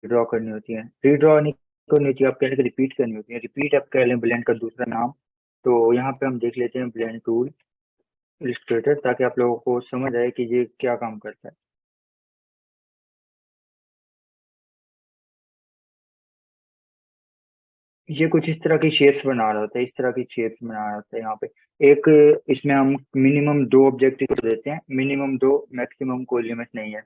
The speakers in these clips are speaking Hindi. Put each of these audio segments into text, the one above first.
ड्रॉ करनी होती है, रीड्रॉ नहीं करनी होती है, आप कह लें रिपीट करनी होती है। रिपीट आप कह लें ब्लेंड का दूसरा नाम। तो यहाँ पे हम देख लेते हैं ब्लेंड टूल इलस्ट्रेटर, ताकि आप लोगों को समझ आए कि ये क्या काम करता है। ये कुछ इस तरह की शेप्स बना रहा होता है, इस तरह की शेप्स बना रहा होता है। यहाँ पे एक, इसमें हम मिनिमम 2 ऑब्जेक्टिव देते हैं, मिनिमम 2, मैक्सिमम कोई लिमिट नहीं है।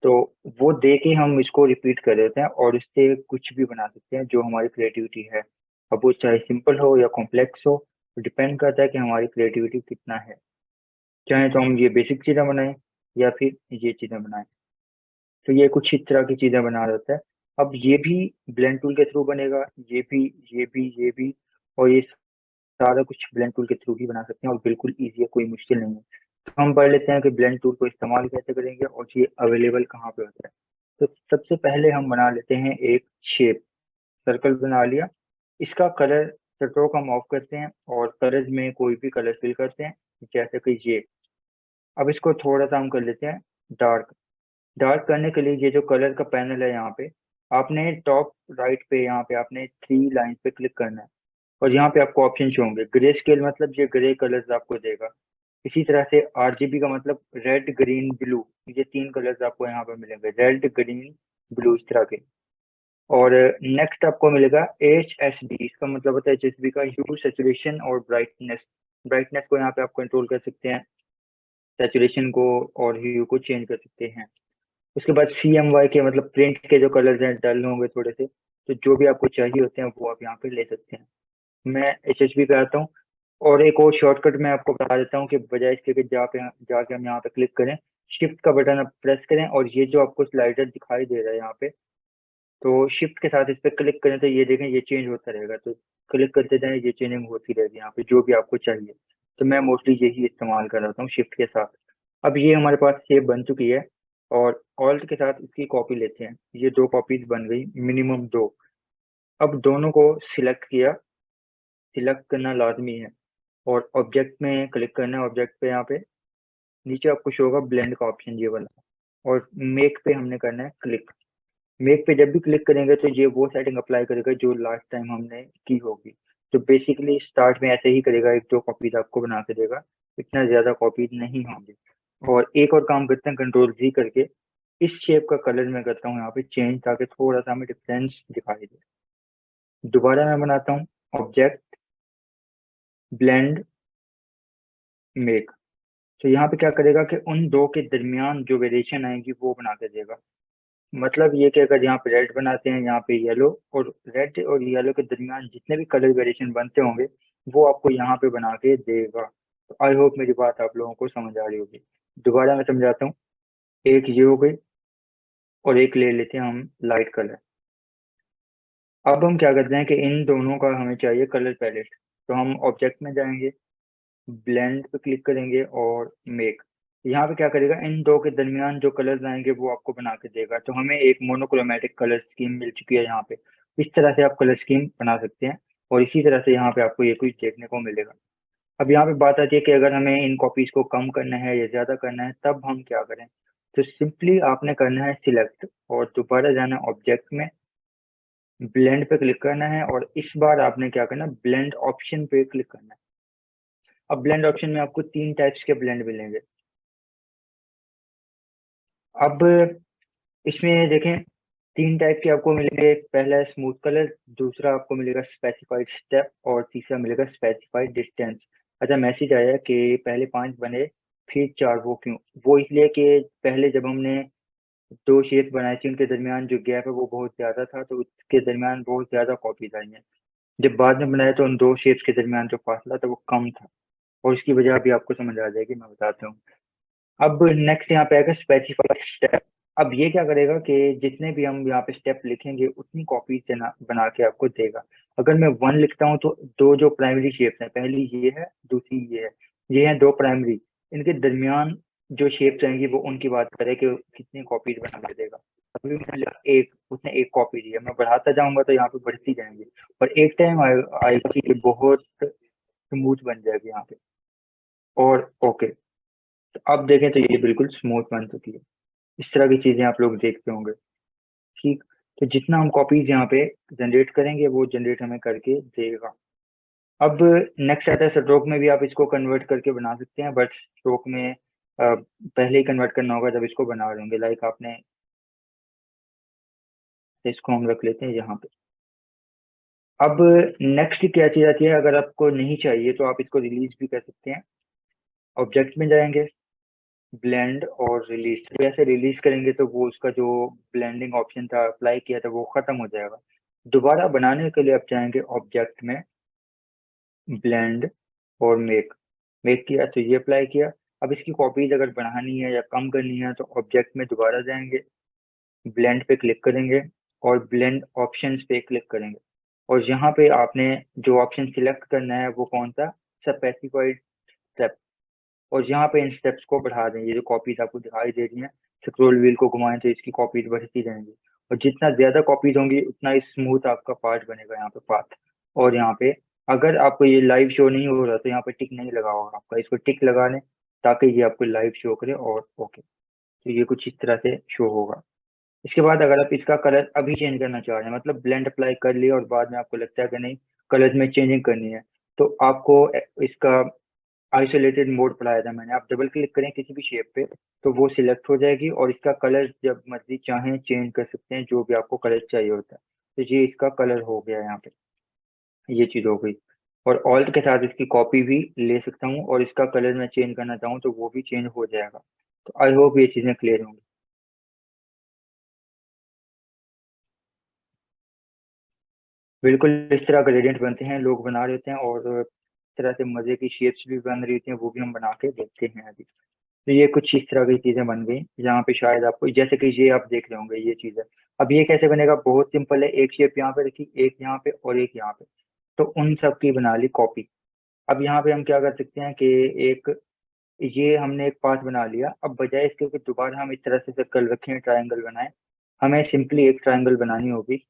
तो वो दे के हम इसको रिपीट कर देते हैं और इससे कुछ भी बना सकते हैं जो हमारी क्रिएटिविटी है। अब वो चाहे सिंपल हो या कॉम्प्लेक्स हो, डिपेंड करता है कि हमारी क्रिएटिविटी कितना है। चाहे तो हम ये बेसिक चीज़ें बनाएं या फिर ये चीज़ें बनाएं। तो ये कुछ इस तरह की चीज़ें बना रहा होता है। अब ये भी ब्लेंड टूल के थ्रू बनेगा, ये भी और ये सारा कुछ ब्लेंड टूल के थ्रू ही बना सकते हैं और बिल्कुल ईजी है, कोई मुश्किल नहीं है। तो हम पढ़ लेते हैं कि ब्लेंड टूल को इस्तेमाल कैसे करेंगे और ये अवेलेबल कहाँ पे होता है। तो सबसे पहले हम बना लेते हैं एक शेप। सर्कल बना लिया, इसका कलर स्ट्रोक हम ऑफ करते हैं और कलर्स में कोई भी कलर फिल करते हैं, जैसे कि ये। अब इसको थोड़ा सा हम कर लेते हैं डार्क। डार्क करने के लिए ये जो कलर का पैनल है यहाँ पे, आपने टॉप राइट पे यहाँ पे आपने 3 लाइन पे क्लिक करना है और यहाँ पे आपको ऑप्शन होंगे। ग्रे स्केल मतलब ये ग्रे कलर्स आपको देगा। इसी तरह से आरजीबी का मतलब रेड ग्रीन ब्लू, ये 3 कलर्स आपको यहाँ पे मिलेंगे, रेड ग्रीन ब्लू इस तरह के। और नेक्स्ट आपको मिलेगा एच एस बी, इसका मतलब होता है एच एस बी का ह्यू, सैचुरेशन और ब्राइटनेस। ब्राइटनेस को यहाँ पे आप कंट्रोल कर सकते हैं, सैचुरेशन को और ह्यू को चेंज कर सकते हैं। उसके बाद सी एम वाई के मतलब प्रिंट के जो कलर्स हैं डल होंगे थोड़े से, तो जो भी आपको चाहिए होते हैं वो आप यहाँ पे ले सकते हैं। मैं एच एच बी पे आता हूँ और एक और शॉर्टकट मैं आपको बता देता हूँ कि बजाय इसके कि जाके हम यहाँ पे क्लिक करें, शिफ्ट का बटन आप प्रेस करें और ये जो आपको स्लाइडर दिखाई दे रहा है यहाँ पे, तो शिफ्ट के साथ इस पर क्लिक करें तो ये देखें ये चेंज होता रहेगा। तो क्लिक करते जाएं, ये चेंजिंग होती रहेगी यहाँ पे जो भी आपको चाहिए। तो मैं मोस्टली यही इस्तेमाल कर रहा हूँ शिफ्ट के साथ। अब ये हमारे पास शेप बन चुकी है और ऑल्ट के साथ इसकी कॉपी लेते हैं। ये 2 कॉपीज बन गई, मिनिमम 2। अब दोनों को सिलेक्ट किया, सिलेक्ट करना लाजमी है और ऑब्जेक्ट में क्लिक करना है। ऑब्जेक्ट पे यहाँ पे नीचे आपको शो होगा ब्लेंड का ऑप्शन, ये वाला, और मेक पे हमने करना है क्लिक। मेक पे जब भी क्लिक करेंगे तो ये वो सेटिंग अप्लाई करेगा जो लास्ट टाइम हमने की होगी। तो बेसिकली स्टार्ट में ऐसे ही करेगा, 1-2 कॉपीज आपको बना के देगा, इतना ज्यादा कॉपीज नहीं होंगे। और एक और काम करते हैं, कंट्रोल जी करके इस शेप का कलर मैं करता हूँ यहाँ पे चेंज, ताकि थोड़ा सा हमें डिफरेंस दिखाई दे। दोबारा मैं बनाता हूँ ऑब्जेक्ट, ब्लेंड, मेक। तो यहाँ पे क्या करेगा कि उन दो के दरमियान जो वेरिएशन आएगी वो बना के देगा। मतलब ये कि अगर यहाँ पे रेड बनाते हैं, यहाँ पे येलो, और रेड और येलो के दरमियान जितने भी कलर वेरिएशन बनते होंगे वो आपको यहाँ पे बना के देगा। तो आई होप मेरी बात आप लोगों को समझ आ रही होगी। दोबारा मैं समझाता हूँ। एक ये हो गई और एक ले लेते हैं हम लाइट कलर। अब हम क्या करते हैं कि इन दोनों का हमें चाहिए कलर पैलेट। तो हम ऑब्जेक्ट में जाएंगे, ब्लेंड पे क्लिक करेंगे और मेक। यहाँ पे क्या करेगा, इन दो के दरमियान जो कलर्स आएंगे वो आपको बना के देगा। तो हमें एक मोनोक्रोमेटिक कलर स्कीम मिल चुकी है यहाँ पे। इस तरह से आप कलर स्कीम बना सकते हैं और इसी तरह से यहाँ पे आपको ये कुछ देखने को मिलेगा। अब यहाँ पे बात आती है कि अगर हमें इन कॉपीज को कम करना है या ज्यादा करना है, तब हम क्या करें। तो सिंपली आपने करना है सिलेक्ट और दोबारा जाना ऑब्जेक्ट में, ब्लेंड पे क्लिक करना है और इस बार आपने क्या करना है, ब्लेंड ऑप्शन पे क्लिक करना है। अब ब्लेंड ऑप्शन में आपको 3 टाइप्स के ब्लेंड मिलेंगे। अब इसमें देखें 3 टाइप के आपको मिलेंगे। पहला है स्मूथ कलर, दूसरा आपको मिलेगा स्पेसिफाइड स्टेप और तीसरा मिलेगा स्पेसिफाइड डिस्टेंस। अच्छा, मैसेज आया कि पहले 5 बने फिर 4, वो क्यों? वो इसलिए कि पहले जब हमने 2 शेप बनाए थे उनके दरमियान जो गैप है वो बहुत ज्यादा था, तो उसके दरमियान बहुत ज्यादा कॉपीज आई हैं। जब बाद में बनाया तो उन 2 शेप्स के दरमियान जो फासला था वो कम था, और इसकी वजह भी आपको समझ आ जाएगी, मैं बताता हूँ। अब नेक्स्ट यहाँ पे आएगा स्पेसिफाइड स्टेप। अब ये क्या करेगा कि जितने भी हम यहाँ पे स्टेप लिखेंगे उतनी कॉपी बना के आपको देगा। अगर मैं 1 लिखता हूँ तो 2 जो प्राइमरी शेप्स हैं, पहली ये है, दूसरी ये है 2 प्राइमरी। इनके दरमियान जो शेप्स आएंगी वो उनकी बात करें कि कितनी कॉपीज बना के देगा। अभी मैंने लिखा एक, उसने 1 कॉपी दी है, मैं बढ़ाता जाऊंगा तो यहाँ पे बढ़ती जाएंगी और एक टाइम आएगा कि बहुत स्मूथ बन जाएगी यहाँ पे। और ओके, तो अब देखें तो ये बिल्कुल स्मूथ बन चुकी है। इस तरह की चीजें आप लोग देखते होंगे। ठीक। तो जितना हम कॉपीज यहाँ पे जनरेट करेंगे वो जनरेट हमें करके देगा। अब नेक्स्ट आता है स्ट्रोक में भी आप इसको कन्वर्ट करके बना सकते हैं, बट स्ट्रोक में पहले ही कन्वर्ट करना होगा जब इसको बना रहे होंगे। लाइक आपने, इसको हम रख लेते हैं यहाँ पे। अब नेक्स्ट क्या चीज आती है, अगर आपको नहीं चाहिए तो आप इसको रिलीज भी कर सकते हैं। ऑब्जेक्ट में जाएंगे, ब्लेंड और रिलीज। जैसे रिलीज करेंगे तो वो उसका जो ब्लेंडिंग ऑप्शन था अप्लाई किया था वो खत्म हो जाएगा। दोबारा बनाने के लिए आप जाएंगे ऑब्जेक्ट में, ब्लेंड और मेक। मेक किया तो ये अप्लाई किया। अब इसकी कॉपीज अगर बढ़ानी है या कम करनी है तो ऑब्जेक्ट में दोबारा जाएंगे, ब्लेंड पे क्लिक करेंगे और ब्लेंड ऑप्शंस पे क्लिक करेंगे। और यहाँ पे आपने जो ऑप्शन सिलेक्ट करना है वो कौन सा, स्पेसिफाइड स्टेप। और यहाँ पे इन स्टेप्स को बढ़ा दें। ये जो कॉपीज आपको दिखाई दे रही हैं, स्क्रॉल व्हील को घुमाएं तो इसकी कॉपीज बढ़ती रहेंगी। और जितना ज्यादा कॉपीज होंगी उतना स्मूथ आपका पार्ट बनेगा, यहाँ पे पाथ। और यहाँ पे अगर आपको ये लाइव शो नहीं हो रहा तो यहाँ पे टिक नहीं लगा होगा आपका, इसको टिक लगा लें ताकि ये आपको लाइव शो करे। और ओके, तो ये कुछ इस तरह से शो होगा। इसके बाद अगर आप इसका कलर अभी चेंज करना चाह रहे हैं, मतलब ब्लेंड अप्लाई कर लिया और बाद में आपको लगता है कि नहीं कलर में चेंजिंग करनी है, तो आपको इसका आइसोलेटेड मोड पढ़ाया था मैंने। आप डबल क्लिक करें किसी भी शेप पे तो वो सिलेक्ट हो जाएगी और इसका कलर जब मर्जी चाहें चेंज कर सकते हैं, जो भी आपको कलर चाहिए होता है। तो ये इसका कलर हो गया यहाँ पे, ये चीज हो गई। और ऑल्ट के साथ इसकी कॉपी भी ले सकता हूँ और इसका कलर मैं चेंज करना चाहूँ तो वो भी चेंज हो जाएगा। तो आई होप ये चीजें क्लियर होंगी। बिल्कुल इस तरह ग्रेडियंट बनते हैं, लोग बना रहे होते हैं, और इस तरह से मजे की शेप्स भी बन रही होती हैं, वो भी हम बना के देखते हैं अभी। तो ये कुछ इस तरह की चीजें बन गई यहाँ पे। शायद आपको जैसे कि ये आप देख रहे होंगे ये चीज है। अब ये कैसे बनेगा, बहुत सिंपल है। एक शेप यहाँ पे रखी, एक यहाँ पे और एक यहाँ पे, तो उन सब की बना ली कॉपी। अब यहाँ पे हम क्या कर सकते हैं कि एक, ये हमने एक पार्ट बना लिया। अब बजाय इसके कि दोबारा हम इस तरह से सर्कल रखें, ट्रायंगल बनाए, हमें सिंपली एक ट्रायंगल बनानी होगी।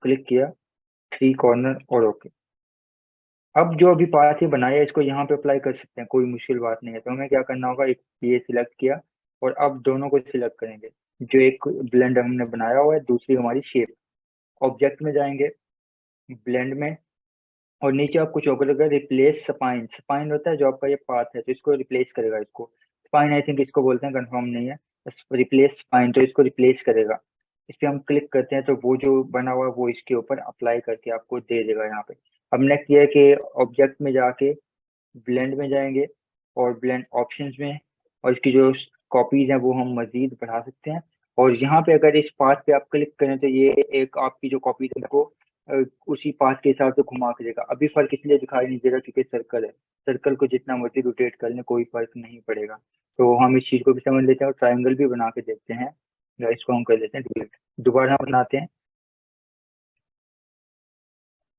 क्लिक किया, थ्री कॉर्नर और ओके। अब जो अभी पाथ ये बनाया है इसको यहाँ पे अप्लाई कर सकते हैं, कोई मुश्किल बात नहीं है। तो हमें क्या करना होगा, एक ये सिलेक्ट किया और अब दोनों को सिलेक्ट करेंगे। जो एक ब्लेंड हमने बनाया हुआ है, दूसरी हमारी शेप। ऑब्जेक्ट में जाएंगे, ब्लेंड में, और नीचे आप कुछ होगा रिप्लेस स्पाइन। स्पाइन होता है जो आपका ये पाथ है, तो इसको रिप्लेस करेगा। इसको स्पाइन आई थिंक इसको बोलते हैं, कंफर्म नहीं है। रिप्लेस स्पाइन, तो इसको रिप्लेस करेगा। इस पे हम क्लिक करते हैं तो वो जो बना हुआ है वो इसके ऊपर अप्लाई करके आपको दे देगा यहाँ पे। अब नेक्स्ट ये है कि ऑब्जेक्ट में जाके ब्लेंड में जाएंगे और ब्लेंड ऑप्शंस में, और इसकी जो कॉपीज हैं वो हम मजीद बढ़ा सकते हैं। और यहाँ पे अगर इस पाथ पे आप क्लिक करें तो ये एक आपकी जो कॉपीज है उसको उसी पाथ के हिसाब से घुमा के देगा। अभी फर्क इसलिए दिखाई नहीं दे रहा क्योंकि सर्कल है। सर्कल को जितना मर्जी रोटेट कर लें कोई फर्क नहीं पड़ेगा। तो हम इस चीज को भी समझ लेते हैं और ट्राइंगल भी बना के देखते हैं। या इसको हम कर लेते हैं डिलीट। दोबारा हम बनाते हैं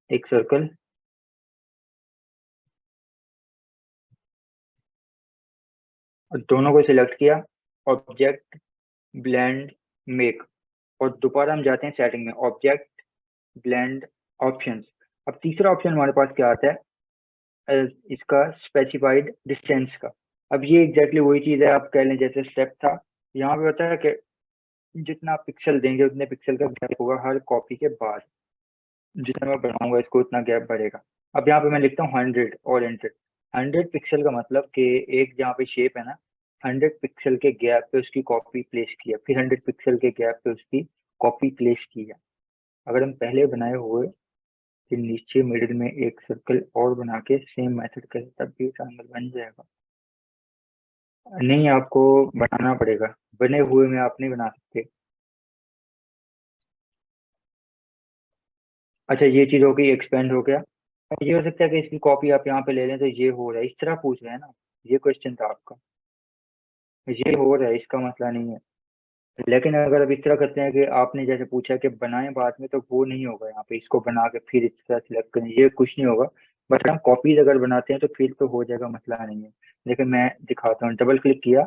एक सर्कल, और दोनों को सिलेक्ट किया, ऑब्जेक्ट, ब्लेंड, मेक। और दोबारा हम जाते हैं सेटिंग में, ऑब्जेक्ट, ब्लेंड, ऑप्शंस। अब तीसरा ऑप्शन हमारे पास क्या आता है, इसका स्पेसिफाइड डिस्टेंस का। अब ये एग्जैक्टली वही चीज है, आप कह लें जैसे स्टेप था। यहाँ पे होता है कि जितना आप पिक्सल देंगे उतने पिक्सल का गैप होगा हर कॉपी के बाद। जितना मैं बढ़ाऊंगा इसको उतना गैप बढ़ेगा। अब यहाँ पे मैं लिखता हूँ 100 और एंटर। 100 पिक्सल का मतलब कि एक जहाँ पे शेप है ना, 100 पिक्सल के गैप पे उसकी कॉपी प्लेस किया, फिर 100 पिक्सल के गैप पे उसकी कॉपी प्लेस किया। अगर हम पहले बनाए हुए फिर नीचे मिडिल में एक सर्कल और बना के सेम मेथड करें तब भी ट्रायंगल बन जाएगा। नहीं, आपको बनाना पड़ेगा, बने हुए में आप नहीं बना सकते। अच्छा ये चीज हो गई, एक्सपेंड हो गया। ये हो सकता है कि इसकी कॉपी आप यहाँ पे ले लें तो ये हो रहा है, इस तरह पूछ रहे हैं ना, ये क्वेश्चन था आपका। ये हो रहा है, इसका मसला नहीं है। लेकिन अगर अब इस तरह करते हैं कि आपने जैसे पूछा कि बनाएं बाद में, तो वो नहीं होगा। यहाँ पे इसको बना के फिर इस तरह सिलेक्ट करें, ये कुछ नहीं होगा। बट हम कॉपीज अगर बनाते हैं तो फिर तो हो जाएगा, मसला नहीं है। लेकिन मैं दिखाता हूँ, डबल क्लिक किया,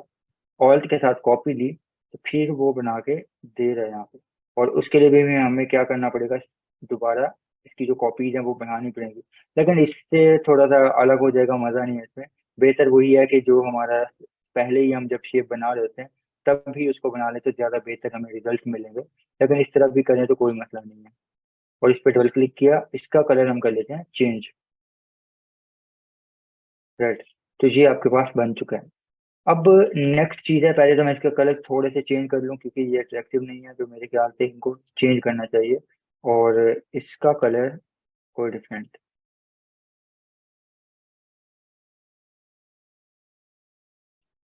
ऑल्ट के साथ कॉपी ली, तो फिर वो बना के दे रहा है यहाँ पे। और उसके लिए भी हमें क्या करना पड़ेगा, दोबारा इसकी जो कॉपीज हैं वो बनानी पड़ेगी। लेकिन इससे थोड़ा सा अलग हो जाएगा, मजा नहीं है इसमें। बेहतर वही है कि जो हमारा पहले ही हम जब शेप बना रहे होते हैं तब भी उसको बना ले तो ज़्यादा बेहतर हमें रिजल्ट मिलेंगे, लेकिन इस तरह भी करें तो कोई मसला नहीं है। और इस पर डबल क्लिक किया, इसका कलर हम कर लेते हैं चेंज रेड। तो ये आपके पास बन चुका है। अब नेक्स्ट चीज़ है, पहले तो मैं इसका कलर थोड़े से चेंज कर लूँ क्योंकि ये अट्रैक्टिव नहीं है, तो मेरे ख्याल से इनको चेंज करना चाहिए। और इसका कलर कोई डिफरेंट,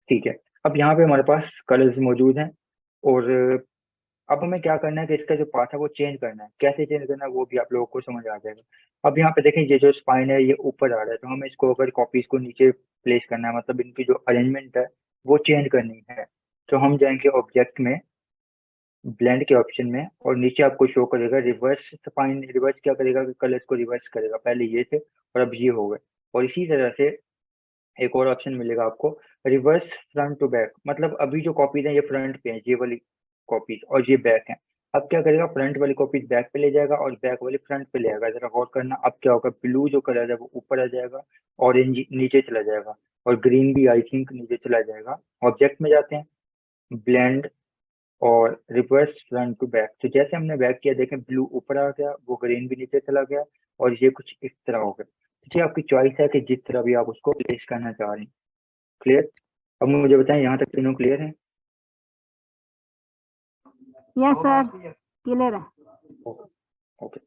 ठीक है। अब यहाँ पे हमारे पास कलर्स मौजूद हैं। और अब हमें क्या करना है कि इसका जो पाथ है वो चेंज करना है। कैसे चेंज करना है वो भी आप लोगों को समझ आ जाएगा। अब यहाँ पे देखें, ये जो स्पाइन है ये ऊपर आ रहा है, तो हमें इसको अगर कॉपीज को नीचे प्लेस करना है, मतलब इनकी जो अरेंजमेंट है वो चेंज करनी है, तो हम जाएंगे ऑब्जेक्ट में, ब्लेंड के ऑप्शन में, और नीचे आपको शो करेगा रिवर्स स्पाइन। रिवर्स क्या करेगा कि कलर्स को रिवर्स करेगा, पहले ये थे और अब ये हो गए। और इसी तरह से एक और ऑप्शन मिलेगा आपको, रिवर्स फ्रंट टू बैक, मतलब अभी जो कॉपीज हैं ये फ्रंट पे हैं, ये वाली कॉपीज, और ये बैक हैं। अब क्या करेगा, फ्रंट वाली कॉपीज बैक पे ले जाएगा और बैक वाली फ्रंट पे ले आएगा। जरा गौर करना, अब क्या होगा, ब्लू जो कलर है वो ऊपर आ जाएगा, ऑरेंज नीचे चला जाएगा, और ग्रीन भी आई थिंक नीचे चला जाएगा। ऑब्जेक्ट में जाते हैं, ब्लेंड, और रिवर्स फ्रंट टू बैक। तो जैसे हमने बैक किया, देखें ब्लू ऊपर आ गया, वो ग्रीन भी नीचे चला गया, और ये कुछ इस तरह हो गया। तो ये आपकी चॉइस है कि जिस तरह भी आप उसको प्लेस करना चाह रहे हैं। क्लियर? अब मुझे बताएं, यहाँ तक तीनों क्लियर हैं? यस सर, क्लियर है। ओके।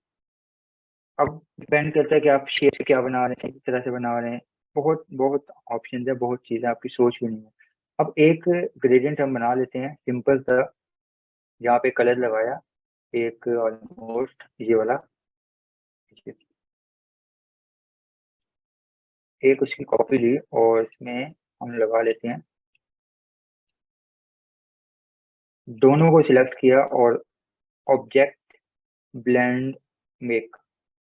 अब डिपेंड करता है कि आप शेप क्या बना रहे हैं, किस तरह से बना रहे हैं। बहुत बहुत ऑप्शन है, बहुत चीज़ें, आपकी सोच भी नहीं है। अब एक ग्रेडियंट हम बना लेते हैं सिंपल सा। यहाँ पे कलर लगाया एक ऑलमोस्ट ये वाला, एक उसकी कॉपी ली और इसमें हम लगा लेते हैं, दोनों को सिलेक्ट किया और ऑब्जेक्ट, ब्लेंड, मेक।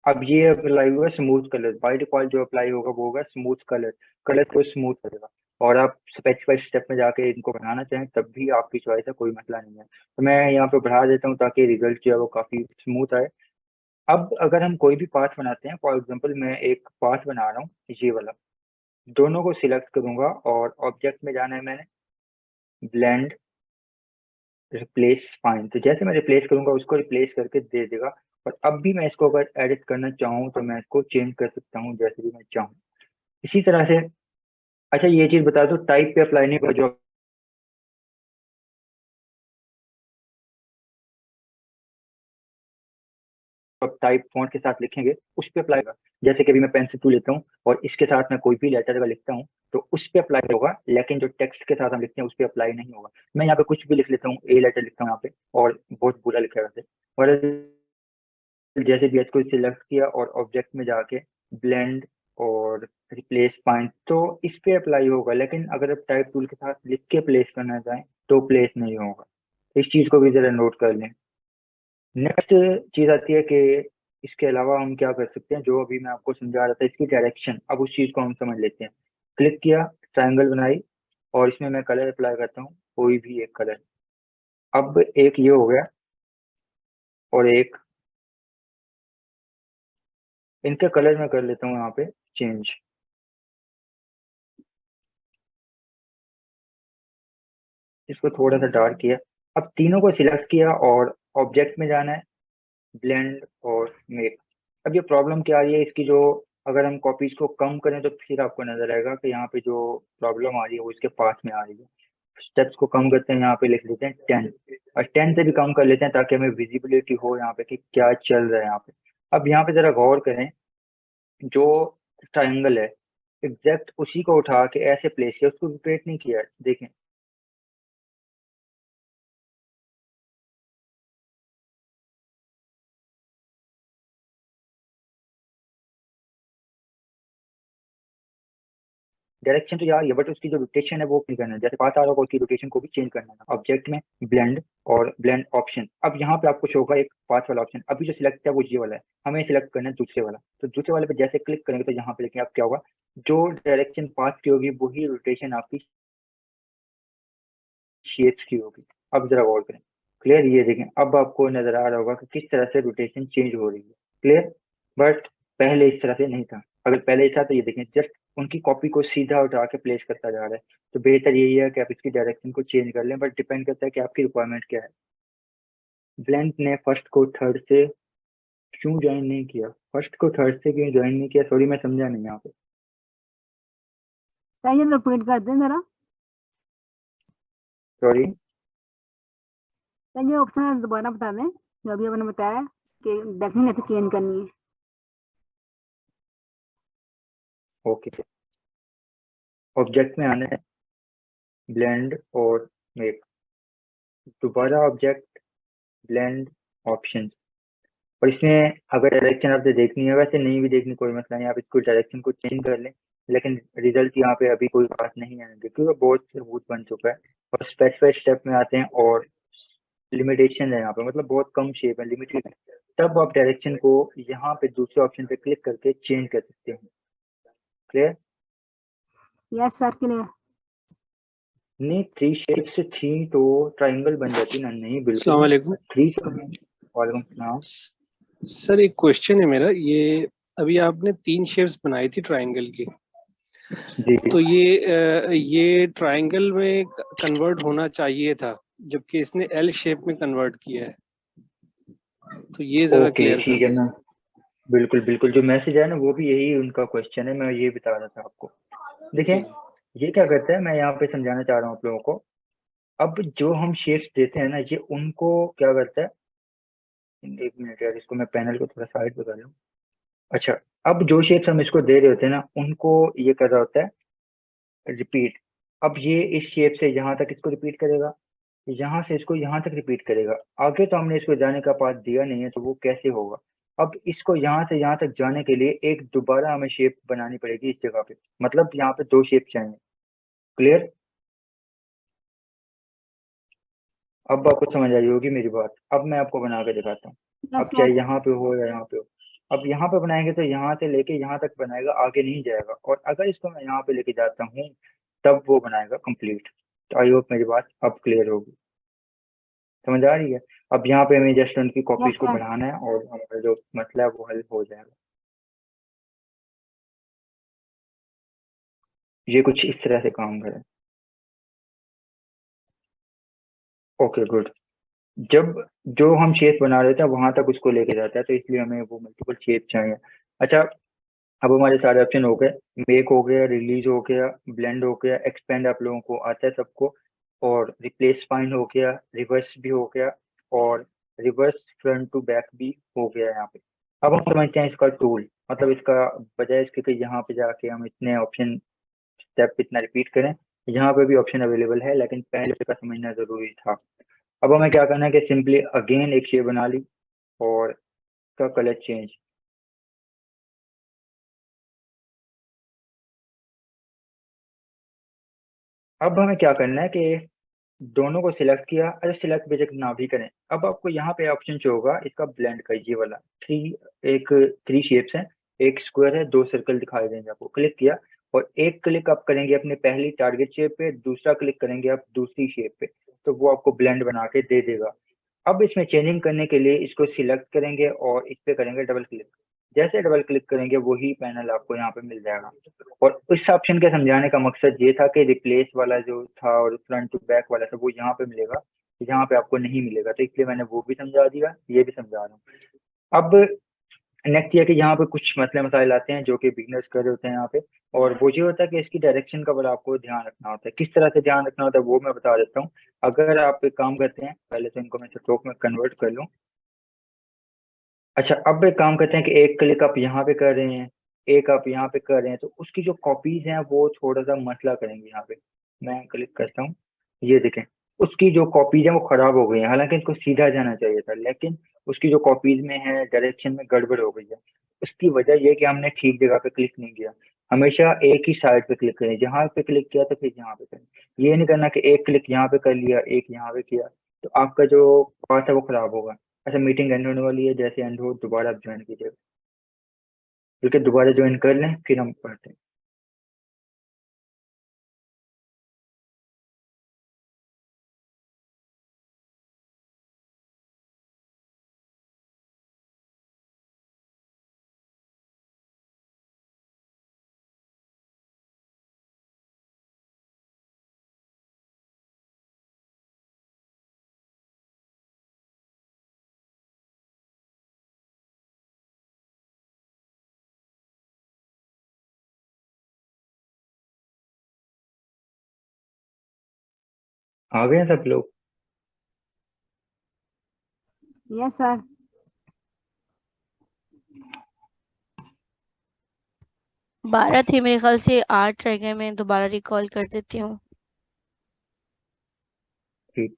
अब ये अप्लाई हुआ स्मूथ कलर, बाय डिफॉल्ट जो अप्लाई होगा वो होगा स्मूथ कलर, कलर को स्मूथ करेगा। और आप स्पेसिफाइड स्टेप में जाके इनको बनाना चाहें तब भी आपकी चॉइस है, कोई मसला नहीं है। तो मैं यहाँ पे बढ़ा देता हूँ ताकि रिजल्ट जो है वो काफ़ी स्मूथ आए। अब अगर हम कोई भी पाथ बनाते हैं, फॉर एग्जांपल मैं एक पाथ बना रहा हूँ ये वाला, दोनों को सिलेक्ट करूंगा और ऑब्जेक्ट में जाना है मैंने, ब्लेंड, रिप्लेस फाइन। तो जैसे मैं रिप्लेस करूंगा उसको रिप्लेस करके दे देगा। और अब भी मैं इसको अगर एडिट करना चाहूँ तो मैं इसको चेंज कर सकता हूँ जैसे भी मैं चाहूँ, इसी तरह से। अच्छा ये चीज बता दो, टाइप पे अप्लाई नहीं होगा, जो आप टाइप फॉन्ट के साथ लिखेंगे उस पे अप्लाई होगा। जैसे कि अभी मैं पेंसिल टू लेता हूँ और इसके साथ मैं कोई भी लेटर अगर लिखता हूँ तो उस पे अप्लाई होगा, लेकिन जो टेक्स्ट के साथ हम लिखते हैं उस पे अप्लाई नहीं होगा। मैं यहाँ पे कुछ भी लिख लेता हूँ, ए लेटर लिखता हूँ यहाँ पे, और बहुत बुरा लिखा है वैसे। और जैसे भी इसको सिलेक्ट किया और ऑब्जेक्ट में जाके ब्लेंड और रिप्लेस पॉइंट, तो इस पे अप्लाई होगा, लेकिन अगर आप टाइप टूल के साथ लिख के प्लेस करना चाहें तो प्लेस नहीं होगा। इस चीज को भी जरा नोट कर लें। नेक्स्ट चीज आती है कि इसके अलावा हम क्या कर सकते हैं, जो अभी मैं आपको समझा रहा था इसकी डायरेक्शन, अब उस चीज को हम समझ लेते हैं। क्लिक किया, ट्रायंगल बनाई, और इसमें मैं कलर अप्लाई करता हूँ, कोई भी एक कलर। अब एक ये हो गया, और एक इनके कलर में कर लेता हूँ यहाँ पे चेंज। इसको थोड़ा सा डार्क किया। अब तीनों को सिलेक्ट किया और ऑब्जेक्ट में जाना है, ब्लेंड और मेक। अब ये प्रॉब्लम क्या आ रही है इसकी, जो अगर हम कॉपीज को कम करें तो फिर आपको नजर आएगा कि यहाँ पे जो प्रॉब्लम आ रही है वो इसके पास में आ रही है। स्टेप्स को कम करते हैं, यहाँ पे लिख लेते हैं 10, और 10 से भी कम कर लेते हैं ताकि हमें विजिबिलिटी हो यहाँ पे कि क्या चल रहा है यहाँ पे। अब यहाँ पे जरा गौर करें, जो ट्रायंगल है एग्जैक्ट उसी को उठा के ऐसे प्लेस किया, उसको रोटेट नहीं किया है, देखें। डायरेक्शन तो यार ये, बट उसकी जो रोटेशन है वो नहीं करना है। जैसे पास आ रहा होगा उसकी रोटेशन को भी चेंज करना है। ऑब्जेक्ट में ब्लेंड और ब्लेंड ऑप्शन, अब यहाँ पे आपको शो होगा एक पाथ वाला ऑप्शन, अभी जो सिलेक्ट है वो ये वाला है, हमें सिलेक्ट करना है दूसरे वाला। तो दूसरे वाले पे जैसे क्लिक करेंगे तो यहाँ पे देखें अब क्या होगा, जो डायरेक्शन पाथ की होगी वही रोटेशन आपकी शेप्स की होगी। अब जरा गौर करें, क्लियर? ये देखें, अब आपको नजर आ रहा होगा कि किस तरह से रोटेशन चेंज हो रही है। क्लियर? बट पहले इस तरह से नहीं था। अगर पहले ऐसा तो ये देखें, जस्ट उनकी कॉपी को सीधा उठा के प्लेस करता जा रहा है। तो बेहतर यही है कि आप इसकी डायरेक्शन को चेंज कर लें, बट डिपेंड करता है कि आपकी रिक्वायरमेंट क्या है। ब्लेंड ने फर्स्ट को थर्ड से क्यों ज्वाइन नहीं किया? फर्स्ट को थर्ड से क्यों ज्वाइन नहीं किया? सॉरी मैं समझा नहीं यहाँ पे। सर ये रिपीट कर दें जरा। सॉरी। सर ये ऑप्शन दोबारा बता दें जो अभी आपने बताया कि डायरेक्शन कैसे चेंज करनी है। ओके, ऑब्जेक्ट में आना है, ब्लेंड और मेक, दोबारा ऑब्जेक्ट, ब्लेंड, ऑप्शन। और इसमें अगर डायरेक्शन आपसे देखनी है, वैसे नहीं भी देखनी कोई मसला नहीं, आप इसको डायरेक्शन को चेंज कर लें, लेकिन रिजल्ट यहाँ पे अभी कोई बात नहीं है क्योंकि वो बहुत सबूत बन चुका है। और स्पेसिफाइड स्टेप में आते हैं और लिमिटेशन है यहाँ पे, मतलब बहुत कम शेप है, लिमिटेड। तब आप डायरेक्शन को यहाँ पे दूसरे ऑप्शन पे क्लिक करके चेंज कर सकते हैं। क्लियर? Yes sir clear. नहीं, थ्री शेप्स थी तो ट्राइंगल बन जाती ना? नहीं बिल्कुल अस्सलाम नहीं। वालेकुम थ्री वालेकुम सलाम। सर, एक क्वेश्चन है मेरा। ये अभी आपने 3 शेप्स बनाई थी ट्रायंगल की, जी तो ये ट्रायंगल में कन्वर्ट होना चाहिए था, जबकि इसने एल शेप में कन्वर्ट किया है, तो ये जरा ओके क्लियर कर ठीक है ना, दीजिए। बिल्कुल बिल्कुल, जो मैसेज है ना वो भी यही उनका क्वेश्चन है, मैं ये बता रहा था आपको। देखिए, जी ये क्या करता है, मैं यहाँ पे समझाना चाह रहा हूँ आप लोगों को। अब जो हम शेप्स देते हैं ना, ये उनको क्या करता है, एक मिनट यार, इसको मैं पैनल को थोड़ा साइड पे कर लूँ। अच्छा, अब जो शेप्स हम इसको दे रहे होते हैं ना, उनको ये कर रहा होता है रिपीट। अब ये इस शेप से यहाँ तक इसको रिपीट करेगा, यहाँ से इसको यहाँ तक रिपीट करेगा। आगे तो हमने इसको जाने का पाथ दिया नहीं है, तो वो कैसे होगा? अब इसको यहाँ से यहाँ तक जाने के लिए एक दोबारा हमें शेप बनानी पड़ेगी इस जगह पे, मतलब यहाँ पे दो शेप चाहिए। क्लियर? अब आपको समझ आई होगी मेरी बात। अब मैं आपको बना के दिखाता हूँ। यस अब सर। चाहे यहाँ पे हो या यहाँ पे हो, अब यहाँ पे बनाएंगे तो यहाँ से लेके यहाँ तक बनाएगा, आगे नहीं जाएगा। और अगर इसको मैं यहाँ पे लेके जाता हूँ, तब वो बनाएगा कंप्लीट। तो आई होप मेरी बात अब क्लियर होगी, समझ आ रही है? अब यहाँ पे हमें जस्ट उनकी कॉपीज यस को सर। बढ़ाना है और हमारा जो मसला है वो हल हो जाएगा। ये कुछ इस तरह से काम करे। Okay good. जब जो हम शेप बना रहे थे वहां तक उसको लेके जाता है, तो इसलिए हमें वो मल्टीपल शेप चाहिए। अच्छा, अब हमारे सारे ऑप्शन हो गए। मेक हो गया, रिलीज हो गया, ब्लेंड हो गया, एक्सपेंड आप लोगों को आता है सबको, और रिप्लेस फाइंड हो गया, रिवर्स भी हो गया, और रिवर्स फ्रंट टू बैक भी हो गया यहाँ पे। अब हम समझते हैं इसका टूल, मतलब इसका बजाय इसके कि यहाँ पे जाके हम इतने ऑप्शन स्टेप इतना रिपीट करें, यहाँ पे भी ऑप्शन अवेलेबल है, लेकिन पहले इसका समझना जरूरी था। अब हमें क्या करना है कि सिंपली अगेन एक शेप बना ली और इसका कलर चेंज। अब हमें क्या करना है कि दोनों को सिलेक्ट किया, अरे सिलेक्ट बेशक ना भी करें, अब आपको यहाँ पे ऑप्शन जो होगा इसका ब्लेंड का, ये वाला थ्री, एक थ्री शेप्स हैं, एक स्क्वायर है, दो सर्कल दिखाई देंगे आपको। क्लिक किया और एक क्लिक आप करेंगे अपने पहली टारगेट शेप पे, दूसरा क्लिक करेंगे आप दूसरी शेप पे, तो वो आपको ब्लेंड बना के दे देगा। अब इसमें चेंजिंग करने के लिए इसको सिलेक्ट करेंगे और इस पे करेंगे डबल क्लिक। जैसे डबल क्लिक करेंगे वही पैनल आपको यहाँ पे मिल जाएगा। और इस ऑप्शन के समझाने का मकसद ये था कि रिप्लेस वाला जो था और फ्रंट टू बैक वाला था वो यहाँ पे मिलेगा, यहाँ पे आपको नहीं मिलेगा, तो इसलिए मैंने वो भी समझा दिया, ये भी समझा रहा हूँ। अब नेक्स्ट ये कि यहाँ पे कुछ मसले मसाइल आते हैं जो कि बिगनर्स कर रहे होते हैं यहाँ पे, और वो ये होता है कि इसकी डायरेक्शन का बड़ा आपको ध्यान रखना होता है। किस तरह से ध्यान रखना होता है वो मैं बता देता हूँ। अगर आप एक काम करते हैं, पहले तो इनको मैं स्ट्रोक में कन्वर्ट कर लूँ। अच्छा, अब एक काम करते हैं कि एक क्लिक आप यहाँ पे कर रहे हैं, एक आप यहाँ पे कर रहे हैं, तो उसकी जो कॉपीज हैं वो थोड़ा सा मसला करेंगे। यहाँ पे मैं क्लिक करता हूँ, ये देखें, उसकी जो कॉपीज हैं वो खराब हो गई हैं, हालांकि इसको सीधा जाना चाहिए था, लेकिन उसकी जो कॉपीज में है डायरेक्शन में गड़बड़ हो गई है। उसकी वजह ये कि हमने ठीक जगह पे क्लिक नहीं किया। हमेशा एक ही साइड पे क्लिक करें, जहाँ पे क्लिक किया तो फिर यहाँ पे करें। ये नहीं करना कि एक क्लिक यहाँ पे कर लिया, एक यहाँ पे किया, तो आपका जो पार्ट है वो खराब होगा। अच्छा, मीटिंग एंड होने वाली है, जैसे एंड हो दोबारा आप ज्वाइन कीजिएगा, क्योंकि दोबारा ज्वाइन कर लें फिर हम पढ़ते हैं। आ गए सब लोग? Yes sir. 12 थे मेरे ख्याल से, 8 रह गए। मैं दोबारा रिकॉल कर देती हूँ। ठीक।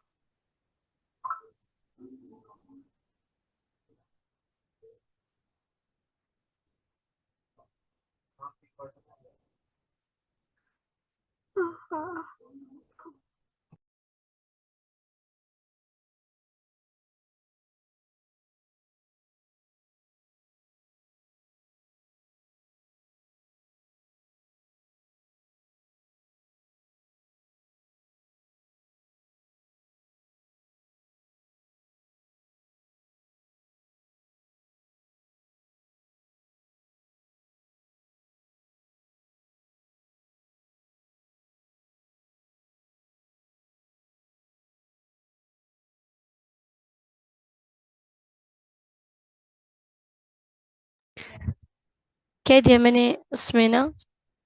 कह दिया मैंने उसमें ना,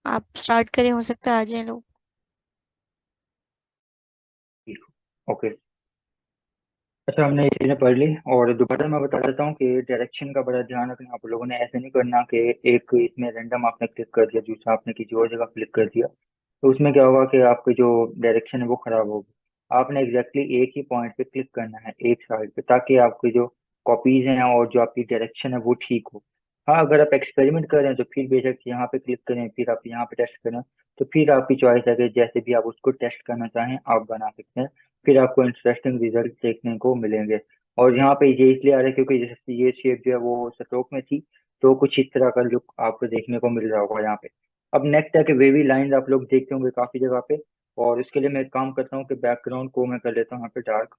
आप स्टार्ट करें, हो सकता है आ जाए लोग। ओके। अच्छा, हमने ये चीजें पढ़ ली और दोबारा मैं बता देता हूँ कि डायरेक्शन का बड़ा ध्यान रखना। आप लोगों ने ऐसे नहीं करना कि एक इसमें रैंडम आपने क्लिक कर दिया, दूसरा आपने किसी और जगह क्लिक कर दिया, तो उसमें क्या होगा कि आपकी जो डायरेक्शन है वो खराब होगी। आपने एग्जैक्टली एक ही पॉइंट पे क्लिक करना है, एक साइड पे, ताकि आपकी जो कॉपीज हैं और जो आपकी डायरेक्शन है वो ठीक हो। हाँ, अगर आप एक्सपेरिमेंट कर रहे हैं तो फिर बेशक यहाँ पे क्लिक करें, फिर आप यहाँ पे टेस्ट करें, तो फिर आपकी चॉइस है कि जैसे भी आप उसको टेस्ट करना चाहें आप बना सकते हैं। फिर आपको इंटरेस्टिंग रिजल्ट देखने को मिलेंगे। और यहाँ पे ये इसलिए आ रहा है क्योंकि जैसे ये शेप जो है वो स्ट्रोक में थी, तो कुछ इस तरह का लुक आपको देखने को मिल रहा होगा यहाँ पे। अब नेक्स्ट है कि वेवी लाइंस आप लोग देखते होंगे काफी जगह पे, और उसके लिए मैं एक काम करता हूँ कि बैकग्राउंड को मैं कर लेता हूँ यहाँ पे डार्क।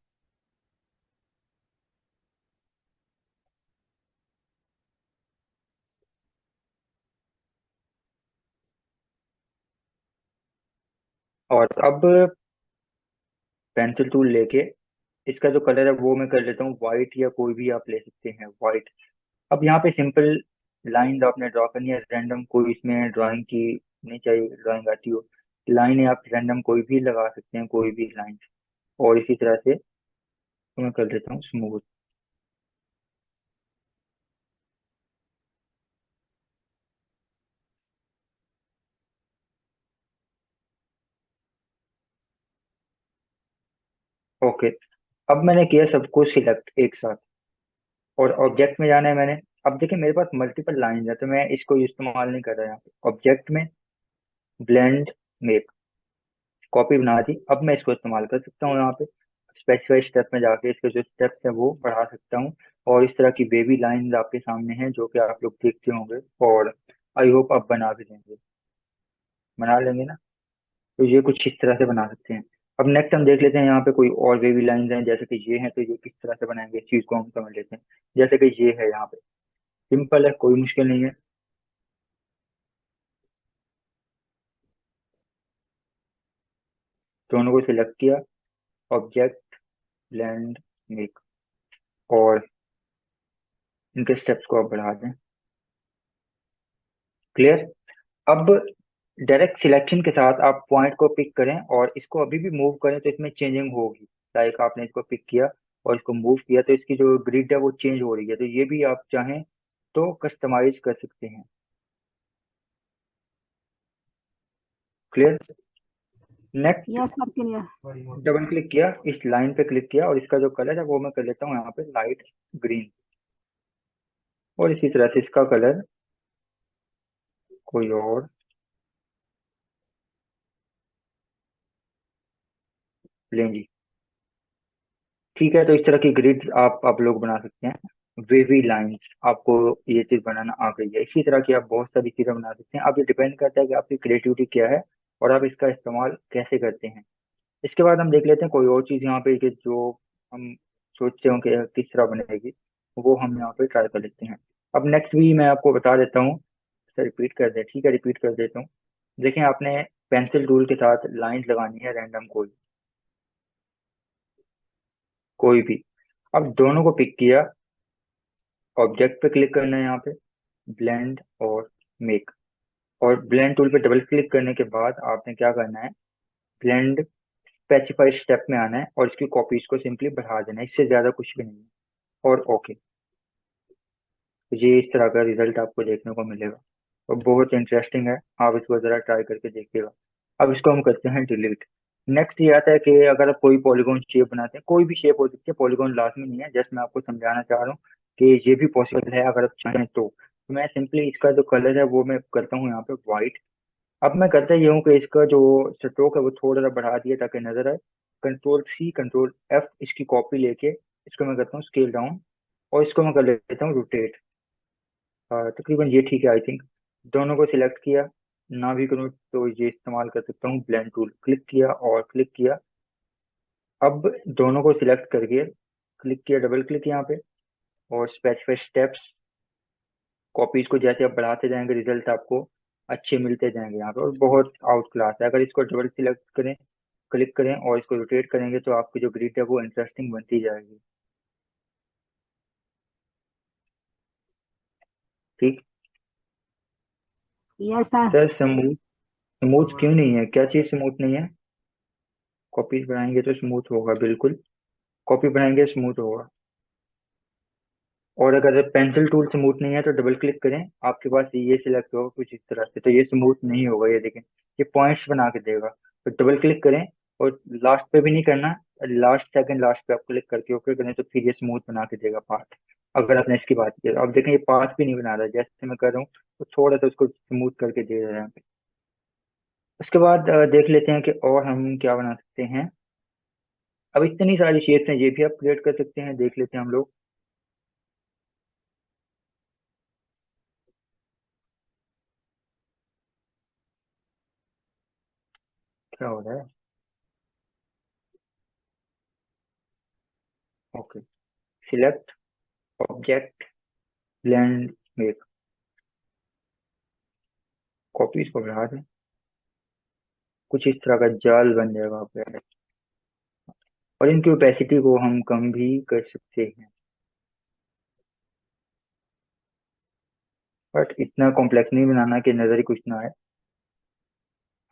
और अब पेंसिल टूल लेके इसका जो कलर है वो मैं कर लेता हूँ वाइट, या कोई भी आप ले सकते हैं वाइट। अब यहाँ पे सिंपल लाइन आपने ड्रॉ करनी है रैंडम, कोई इसमें ड्राइंग की नहीं चाहिए, ड्राइंग आती हो। लाइन आप रैंडम कोई भी लगा सकते हैं, कोई भी लाइन। और इसी तरह से मैं कर देता हूँ स्मूथ। ओके। अब मैंने किया सबको सिलेक्ट एक साथ, और ऑब्जेक्ट में जाना है मैंने। अब देखिए मेरे पास मल्टीपल लाइन है, तो मैं इसको इस्तेमाल नहीं कर रहा यहाँ पे। ऑब्जेक्ट में ब्लेंड मेक, कॉपी बना दी। अब मैं इसको इस्तेमाल कर सकता हूँ यहाँ पे। स्पेसिफाई स्टेप में जाके इसके जो स्टेप्स हैं वो बढ़ा सकता हूँ। और इस तरह की बेबी लाइन आपके सामने हैं जो कि आप लोग देखते होंगे, और आई होप आप बना भी देंगे, बना लेंगे ना। तो ये कुछ इस तरह से बना सकते हैं। अब नेक्स्ट हम देख लेते हैं यहाँ पे कोई और वेवी लाइंस हैं, जैसे कि ये हैं, तो ये किस तरह से बनाएंगे इस चीज को हम समझ लेते हैं। जैसे कि ये है यहाँ पे, सिंपल है, कोई मुश्किल नहीं है। दोनों को सिलेक्ट किया, ऑब्जेक्ट ब्लेंड मेक, और इनके स्टेप्स को आप बढ़ा दें। क्लियर? अब डायरेक्ट सिलेक्शन के साथ आप पॉइंट को पिक करें और इसको अभी भी मूव करें तो इसमें चेंजिंग होगी। लाइक आपने इसको पिक किया और इसको मूव किया तो इसकी जो ग्रिड है वो चेंज हो रही है, तो ये भी आप चाहें तो कस्टमाइज कर सकते हैं। Clear? Next, yes sir, clear. Double click किया, इस लाइन पे क्लिक किया, और इसका जो कलर है वो मैं कर लेता हूँ यहाँ पे लाइट ग्रीन। और इसी तरह से इसका कलर कोई और लेंगी। ठीक है, तो इस तरह की ग्रिड आप लोग बना सकते हैं। वेवी लाइंस, आपको ये चीज बनाना आ गई है। इसी तरह की आप बहुत सारी चीजें बना सकते हैं। अब ये डिपेंड करता है कि आपकी क्रिएटिविटी क्या है और आप इसका इस्तेमाल कैसे करते हैं। इसके बाद हम देख लेते हैं कोई और चीज यहाँ पे कि जो हम सोचते हो कि किस तरह बनेगी, वो हम यहाँ पे ट्राई कर लेते हैं। अब नेक्स्ट भी मैं आपको बता देता हूँ। सर रिपीट कर दे, ठीक है रिपीट कर देता हूँ। देखें, आपने पेंसिल टूल के साथ लाइंस लगानी है रैंडम, कोई कोई भी। अब दोनों को पिक किया, ऑब्जेक्ट पे क्लिक करना है यहाँ पे, ब्लेंड और मेक। और ब्लेंड टूल पे डबल क्लिक करने के बाद आपने क्या करना है, ब्लेंड स्पेसिफाइड स्टेप में आना है और इसकी कॉपीज को सिंपली बढ़ा देना है, इससे ज्यादा कुछ भी नहीं है। और ओके, ये इस तरह का रिजल्ट आपको देखने को मिलेगा और बहुत इंटरेस्टिंग है, आप इसको जरा ट्राई करके देखिएगा। अब इसको हम करते हैं डिलीट। नेक्स्ट ये आता है कि अगर आप कोई पॉलीगॉन शेप बनाते हैं, कोई भी शेप हो सकती है, पॉलीगॉन लाजमी नहीं है, जस्ट मैं आपको समझाना चाह रहा हूँ कि ये भी पॉसिबल है अगर आप चाहें तो। मैं सिंपली इसका जो कलर है वो मैं करता हूँ यहाँ पे व्हाइट। अब मैं करता ये हूँ कि इसका जो स्ट्रोक है वो थोड़ा सा बढ़ा दिया ताकि नजर आए। कंट्रोल सी कंट्रोल एफ, इसकी कॉपी लेके इसको मैं करता हूँ स्केल डाउन और इसको मैं कर लेता हूँ रोटेट। तकरीबन ये ठीक है आई थिंक। दोनों को सिलेक्ट किया, ना भी करूँ तो ये इस्तेमाल कर सकता हूँ ब्लेंड टूल, क्लिक किया और क्लिक किया। अब दोनों को सिलेक्ट करके क्लिक किया, डबल क्लिक यहाँ पे और स्पेसिफाई स्टेप्स, कॉपीज को जैसे आप बढ़ाते जाएंगे रिजल्ट आपको अच्छे मिलते जाएंगे यहाँ पे और बहुत आउट क्लास है। अगर इसको डबल सिलेक्ट करें, क्लिक करें और इसको रोटेट करेंगे तो आपकी जो ग्रिड है वो इंटरेस्टिंग बनती जाएगी। ठीक yes sir. Sir, smooth smooth क्यों नहीं है? क्या चीज स्मूथ नहीं है? कॉपीज बनाएंगे तो स्मूथ होगा, बिल्कुल कॉपी बनाएंगे स्मूथ होगा। और अगर पेंसिल टूल स्मूथ नहीं है तो डबल क्लिक करें, आपके पास ये सिलेक्ट होगा कुछ इस तरह से, तो ये स्मूथ नहीं होगा। ये देखें, ये पॉइंट्स बना के देगा। तो डबल क्लिक करें और लास्ट पे भी नहीं करना, लास्ट सेकंड लास्ट पे आप क्लिक करके ओके करें तो फिर ये स्मूथ बना के देगा पाथ। अगर आपने इसकी बात की, अब देखें ये पाथ भी नहीं बना रहा, जैसे मैं कर रहा हूँ तो थोड़ा सा उसको स्मूथ करके दे रहा है। उसके बाद देख लेते हैं कि और हम क्या बना सकते हैं। अब इतनी सारी शेप्स हैं, ये भी आप क्रिएट कर सकते हैं, देख लेते हैं हम लोग। क्या हो रहा है? Okay, select object blend make, copies को बढ़ा दें, कुछ इस तरह का जाल बन जाएगा आपका। और इनकी ओपेसिटी को हम कम भी कर सकते हैं, बट इतना कॉम्प्लेक्स नहीं बनाना कि नजर ही कुछ ना आए।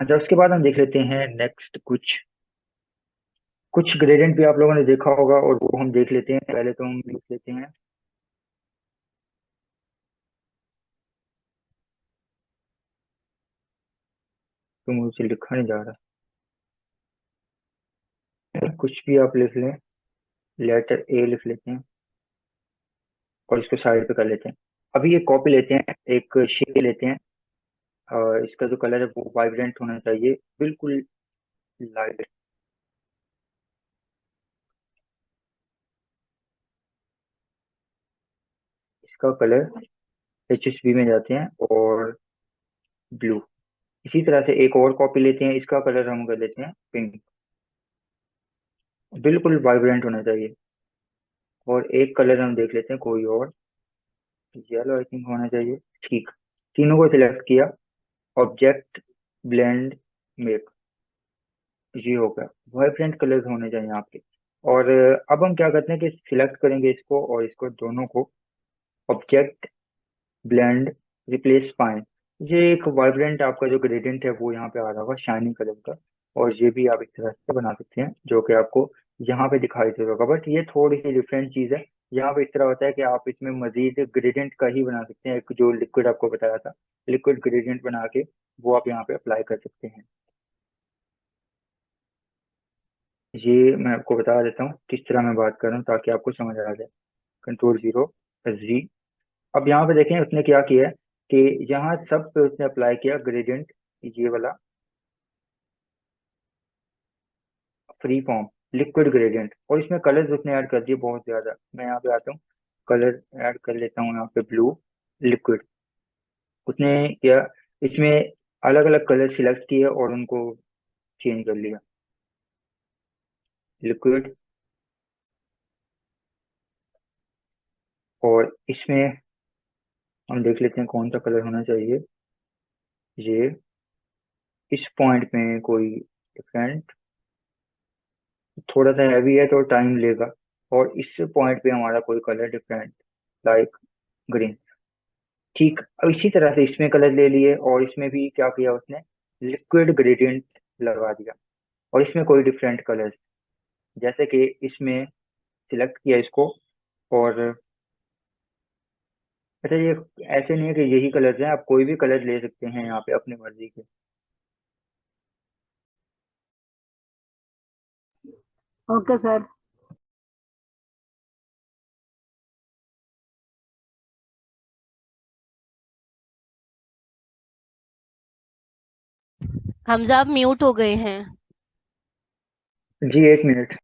अच्छा, उसके बाद हम देख लेते हैं नेक्स्ट कुछ कुछ ग्रेडियंट भी आप लोगों ने देखा होगा और वो हम देख लेते हैं। पहले तो हम लिख लेते हैं, तो मुझे लिखा नहीं जा रहा, कुछ भी आप लिख लें, लेटर ए लिख लेते हैं और इसको साइड पे कर लेते हैं। अभी ये कॉपी लेते हैं, एक शेप लेते हैं, इसका जो कलर है वो वाइब्रेंट होना चाहिए, बिल्कुल लाइट। इसका कलर HSV में जाते हैं और ब्लू। इसी तरह से एक और कॉपी लेते हैं, इसका कलर हम कर लेते हैं पिंक, बिल्कुल वाइब्रेंट होना चाहिए। और एक कलर हम देख लेते हैं कोई और, येलो आई थिंक होना चाहिए। ठीक, तीनों को सिलेक्ट किया, ऑब्जेक्ट ब्लेंड मेक, ये हो गया। वाइब्रेंट कलर्स होने चाहिए आपके। और अब हम क्या करते हैं कि सिलेक्ट करेंगे इसको और इसको दोनों को, ऑब्जेक्ट ब्लेंड रिप्लेस फाइन। ये एक वाइब्रेंट आपका जो ग्रेडियंट है वो यहाँ पे आ रहा होगा शाइनिंग कलर का, और ये भी आप इस तरह से बना सकते हैं जो कि आपको यहाँ पे दिखाई दे रहा होगा। बट ये थोड़ी सी डिफरेंट चीज़ है, यहाँ पे इस तरह होता है कि आप इसमें मजीद ग्रेडियंट का ही बना सकते हैं। एक जो लिक्विड आपको बताया था, लिक्विड ग्रेडियंट बना के वो आप यहाँ पे अप्लाई कर सकते हैं। ये मैं आपको बता देता हूँ किस तरह मैं बात कर रहा हूँ ताकि आपको समझ आ जाए। कंट्रोल जीरो जी। अब यहाँ पे देखें उसने क्या किया है कि यहाँ सब पे उसने अप्लाई किया ग्रेडियंट, ये वाला फ्री फॉर्म लिक्विड ग्रेडियंट, और इसमें कलर्स उसने ऐड कर दिए बहुत ज्यादा। मैं यहाँ पे आता हूँ, कलर ऐड कर लेता हूँ यहाँ पे ब्लू लिक्विड। उसने क्या इसमें अलग अलग कलर सिलेक्ट किए और उनको चेंज कर लिया, लिक्विड। और इसमें हम देख लेते हैं कौन सा कलर होना चाहिए। ये इस पॉइंट में कोई डिफरेंट, थोड़ा सा हैवी है तो टाइम लेगा, और इस पॉइंट पे हमारा कोई कलर डिफरेंट लाइक ग्रीन। ठीक, अब इसी तरह से इसमें कलर ले लिए और इसमें भी क्या किया उसने, लिक्विड ग्रेडियंट लगा दिया। और इसमें कोई डिफरेंट कलर्स, जैसे कि इसमें सिलेक्ट किया इसको, और अच्छा ये ऐसे नहीं है कि यही कलर्स हैं, आप कोई भी कलर ले सकते हैं यहाँ पे अपनी मर्जी के। Okay sir. हमजा आप म्यूट हो गए हैं। जी 1 मिनट।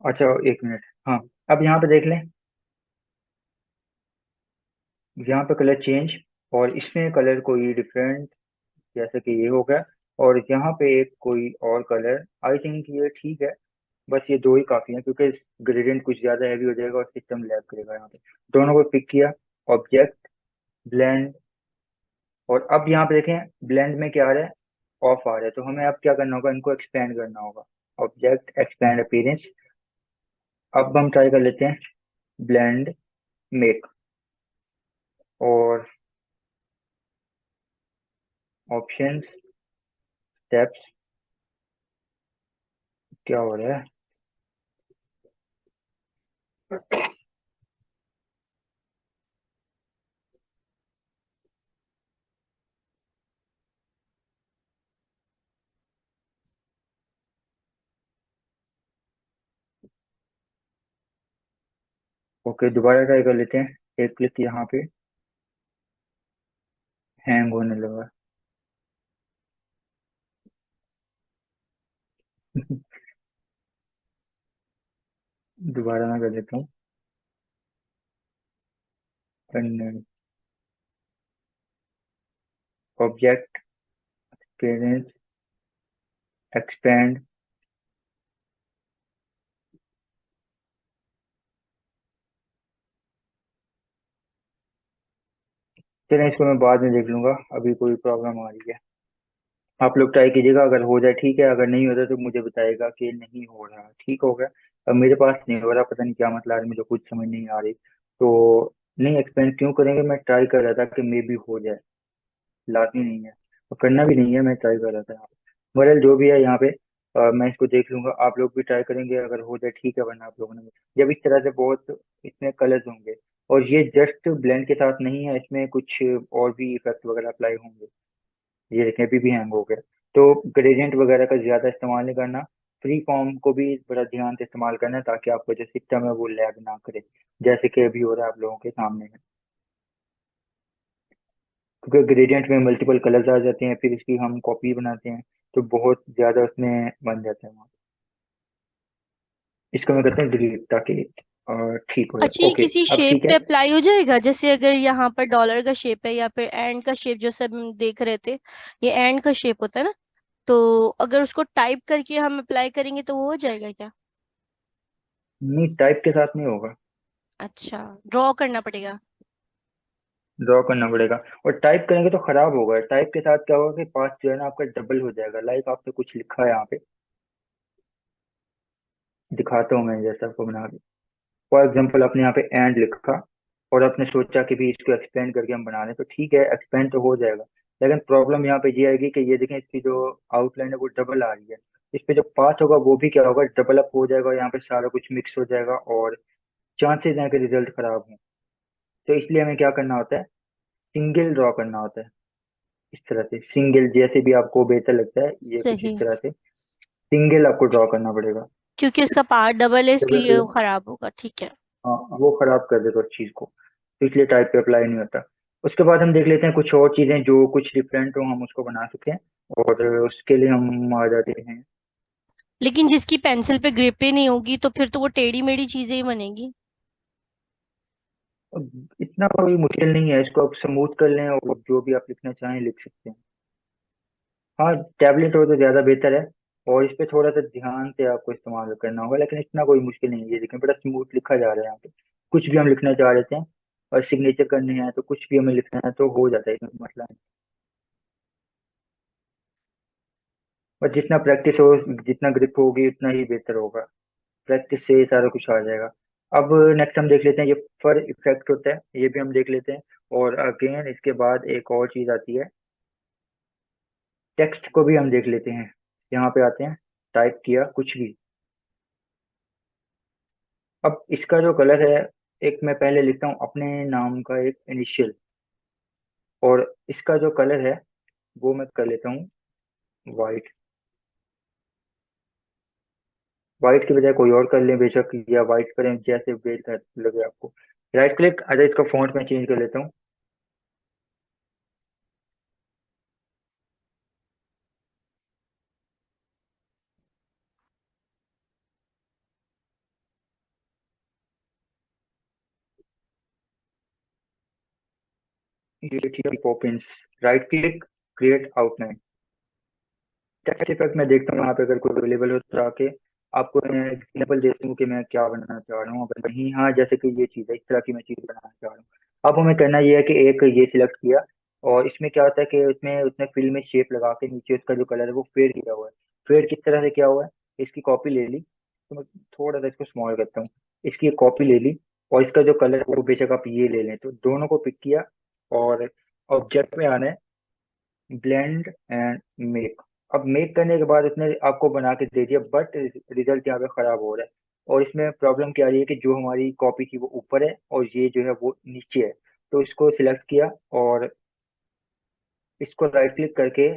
अच्छा 1 मिनट, हाँ। अब यहाँ पे देख लें, यहाँ पे कलर चेंज, और इसमें कलर कोई डिफरेंट, जैसे कि ये हो गया, और यहाँ पे एक कोई और कलर, आई थिंक ये ठीक है। बस ये दो ही काफी है, क्योंकि ग्रेडियंट कुछ ज्यादा हैवी हो जाएगा और सिस्टम लैग करेगा यहाँ पे। दोनों को पिक किया, ऑब्जेक्ट, ब्लेंड, और अब यहाँ पे देखें ब्लेंड में क्या आ रहा है, ऑफ आ रहा है। तो हमें अब क्या करना होगा, इनको एक्सपेंड करना होगा। Object, expand appearance. अब हम ट्राई कर लेते हैं ब्लेंड, मेक, और ऑप्शंस, स्टेप्स, क्या हो रहा है, ओके दोबारा ट्राई कर लेते हैं। एक क्लिक यहाँ पे हैंग होने लगा। दोबारा मैं कर लेता हूँ। ऑब्जेक्ट, पेरेंट्स, एक्सपेंड, चलिए इसको मैं बाद में देख लूंगा, अभी कोई प्रॉब्लम आ रही है। आप लोग ट्राई कीजिएगा, अगर हो जाए ठीक है, अगर नहीं होता तो मुझे बताइएगा कि नहीं हो रहा। ठीक हो गया। अब मेरे पास नहीं हो रहा, पता नहीं क्या मतलब है, मुझे कुछ समझ नहीं आ रही। तो नहीं एक्सपेंड क्यों करेंगे, मैं ट्राई कर रहा था कि मे भी हो जाए, लाजमी नहीं है और करना भी नहीं है, मैं ट्राई कर रहा था यहाँ पे। बहरहाल जो भी है यहाँ पे, मैं इसको देख लूंगा। आप लोग भी ट्राई करेंगे, अगर हो जाए ठीक है, वरना आप लोगों ने जब इस तरह से बहुत इसमें कलर्स होंगे, और ये जस्ट ब्लेंड के साथ नहीं है, इसमें कुछ और भी इफेक्ट वगैरह अप्लाई होंगे। ये देखें अभी भी हैंग हो गया। तो ग्रेडियंट वगैरह का ज्यादा इस्तेमाल नहीं करना, फ्री फॉर्म को भी बड़ा ध्यान से इस्तेमाल करना है, ताकि आपका जो सिस्टम है वो लैग ना करे, जैसे कि अभी हो रहा है आप लोगों के सामने है। क्योंकि ग्रेडियंट में मल्टीपल कलर्स आ जाते हैं, फिर इसकी हम कॉपी बनाते हैं, तो बहुत ज्यादा उसमें बन जाता है वहाँ। इसको मैं कहता हूँ डिलीट, ताकि ठीक हो अच्छा, जाए। ये ओके किसी अब शेप ठीक पे है। अप्लाई हो जाएगा? जैसे अगर यहाँ पर डॉलर का शेप है या फिर एंड का शेप, जो सब हम देख रहे थे, ये एंड का शेप होता है ना, तो अगर उसको टाइप करके हम अप्लाई करेंगे तो वो हो जाएगा क्या? नहीं टाइप के साथ नहीं होगा, अच्छा, ड्रॉ करना पड़ेगा। ड्रॉ करना पड़ेगा। और टाइप करेंगे तो खराब होगा। टाइप के साथ क्या होगा कि पास जो है ना आपका डबल हो जाएगा। लाइक आपने कुछ लिखा है यहाँ पे, दिखाता हूँ मैं जैसा आपको बना के। फॉर एग्जाम्पल आपने यहाँ पे एंड लिखा, और आपने सोचा कि भी इसको एक्सपेंड करके हम बना लें, तो ठीक है एक्सपेंड तो हो जाएगा। लेकिन प्रॉब्लम यहाँ पे ये आएगी कि ये देखें इसकी जो आउटलाइन है वो डबल आ रही है। इस पे जो पास होगा वो भी क्या होगा, डबल अप हो जाएगा, और यहाँ पे सारा कुछ मिक्स हो जाएगा, और चांसेस हैं कि रिजल्ट खराब हो। तो इसलिए हमें क्या करना होता है, सिंगल ड्रॉ करना होता है। इस तरह से सिंगल, जैसे भी आपको बेहतर लगता है, ये कुछ इस सही, तरह से सिंगल आपको ड्रॉ करना पड़ेगा। क्योंकि इसका पार्ट डबल है जब इसलिए वो खराब होगा। ठीक है। हाँ वो खराब कर देगा उस चीज को, तो इसलिए टाइप पे अप्लाई नहीं होता। उसके बाद हम देख लेते हैं कुछ और चीजें जो कुछ डिफरेंट हो, हम उसको बना सकते हैं, और उसके लिए हम आ जाते हैं। लेकिन जिसकी पेंसिल पे ग्रिप ही नहीं होगी तो फिर तो वो टेढ़ी मेढ़ी चीजें ही बनेगी। अब इतना कोई मुश्किल नहीं है, इसको आप स्मूथ कर लें और जो भी आप लिखना चाहें लिख सकते हैं। हाँ टैबलेट हो तो ज्यादा बेहतर है, और इस पे थोड़ा सा ध्यान से आपको इस्तेमाल करना होगा, लेकिन इतना कोई मुश्किल नहीं है। ये देखें बड़ा स्मूथ लिखा जा रहा है यहाँ पे। कुछ भी हम लिखना चाह रहे थे और सिग्नेचर करने हैं, तो कुछ भी हमें लिखना है तो हो जाता है, इसमें कोई मसला नहीं। और जितना प्रैक्टिस हो, जितना ग्रिप होगी उतना ही बेहतर होगा। प्रैक्टिस से ये सारा कुछ आ जाएगा। अब नेक्स्ट हम देख लेते हैं ये फर इफेक्ट होता है, ये भी हम देख लेते हैं। और अगेन इसके बाद एक और चीज आती है, टेक्स्ट को भी हम देख लेते हैं। यहाँ पे आते हैं, टाइप किया कुछ भी। अब इसका जो कलर है, एक मैं पहले लिखता हूँ अपने नाम का एक इनिशियल, और इसका जो कलर है वो मैं कर लेता हूँ वाइट। वाइट की बजाय कोई और कर लें बेशक, या वाइट करें, जैसे बेहतर लगे आपको। राइट क्लिक, अच्छा इसका फॉन्ट मैं चेंज कर लेता हूँ। ये ठीक है, Poppins. Right click, create outline. Text effect मैं देखता हूँ यहाँ पे अगर कोई अवेलेबल हो तो आके आपको मैं एग्जाम्पल देता हूँ कि मैं क्या बनाना चाह रहा हूँ। अगर कहीं, हाँ जैसे कि ये चीज़ है, इस तरह की मैं चीज़ बनाना चाह रहा हूँ। अब हमें करना ये है कि एक ये सिलेक्ट किया, और इसमें क्या होता है कि उसमें उसने फिल में शेप लगा के नीचे उसका जो कलर है वो फेड किया हुआ है। फेड किस तरह से किया हुआ है, इसकी कॉपी ले ली, तो मैं थोड़ा सा इसको स्मॉल करता हूँ। इसकी एक कॉपी ले ली, और इसका जो कलर है वो बेशक आप ये ले लें, तो दोनों को पिक किया, और ऑब्जेक्ट में आना है, ब्लेंड एंड मेक। अब मेक करने के बाद उसने आपको बना के दे दिया, बट रिजल्ट यहाँ पे खराब हो रहा है। और इसमें प्रॉब्लम क्या आ रही है कि जो हमारी कॉपी थी वो ऊपर है और ये जो है वो नीचे है। तो इसको सिलेक्ट किया, और इसको राइट क्लिक करके,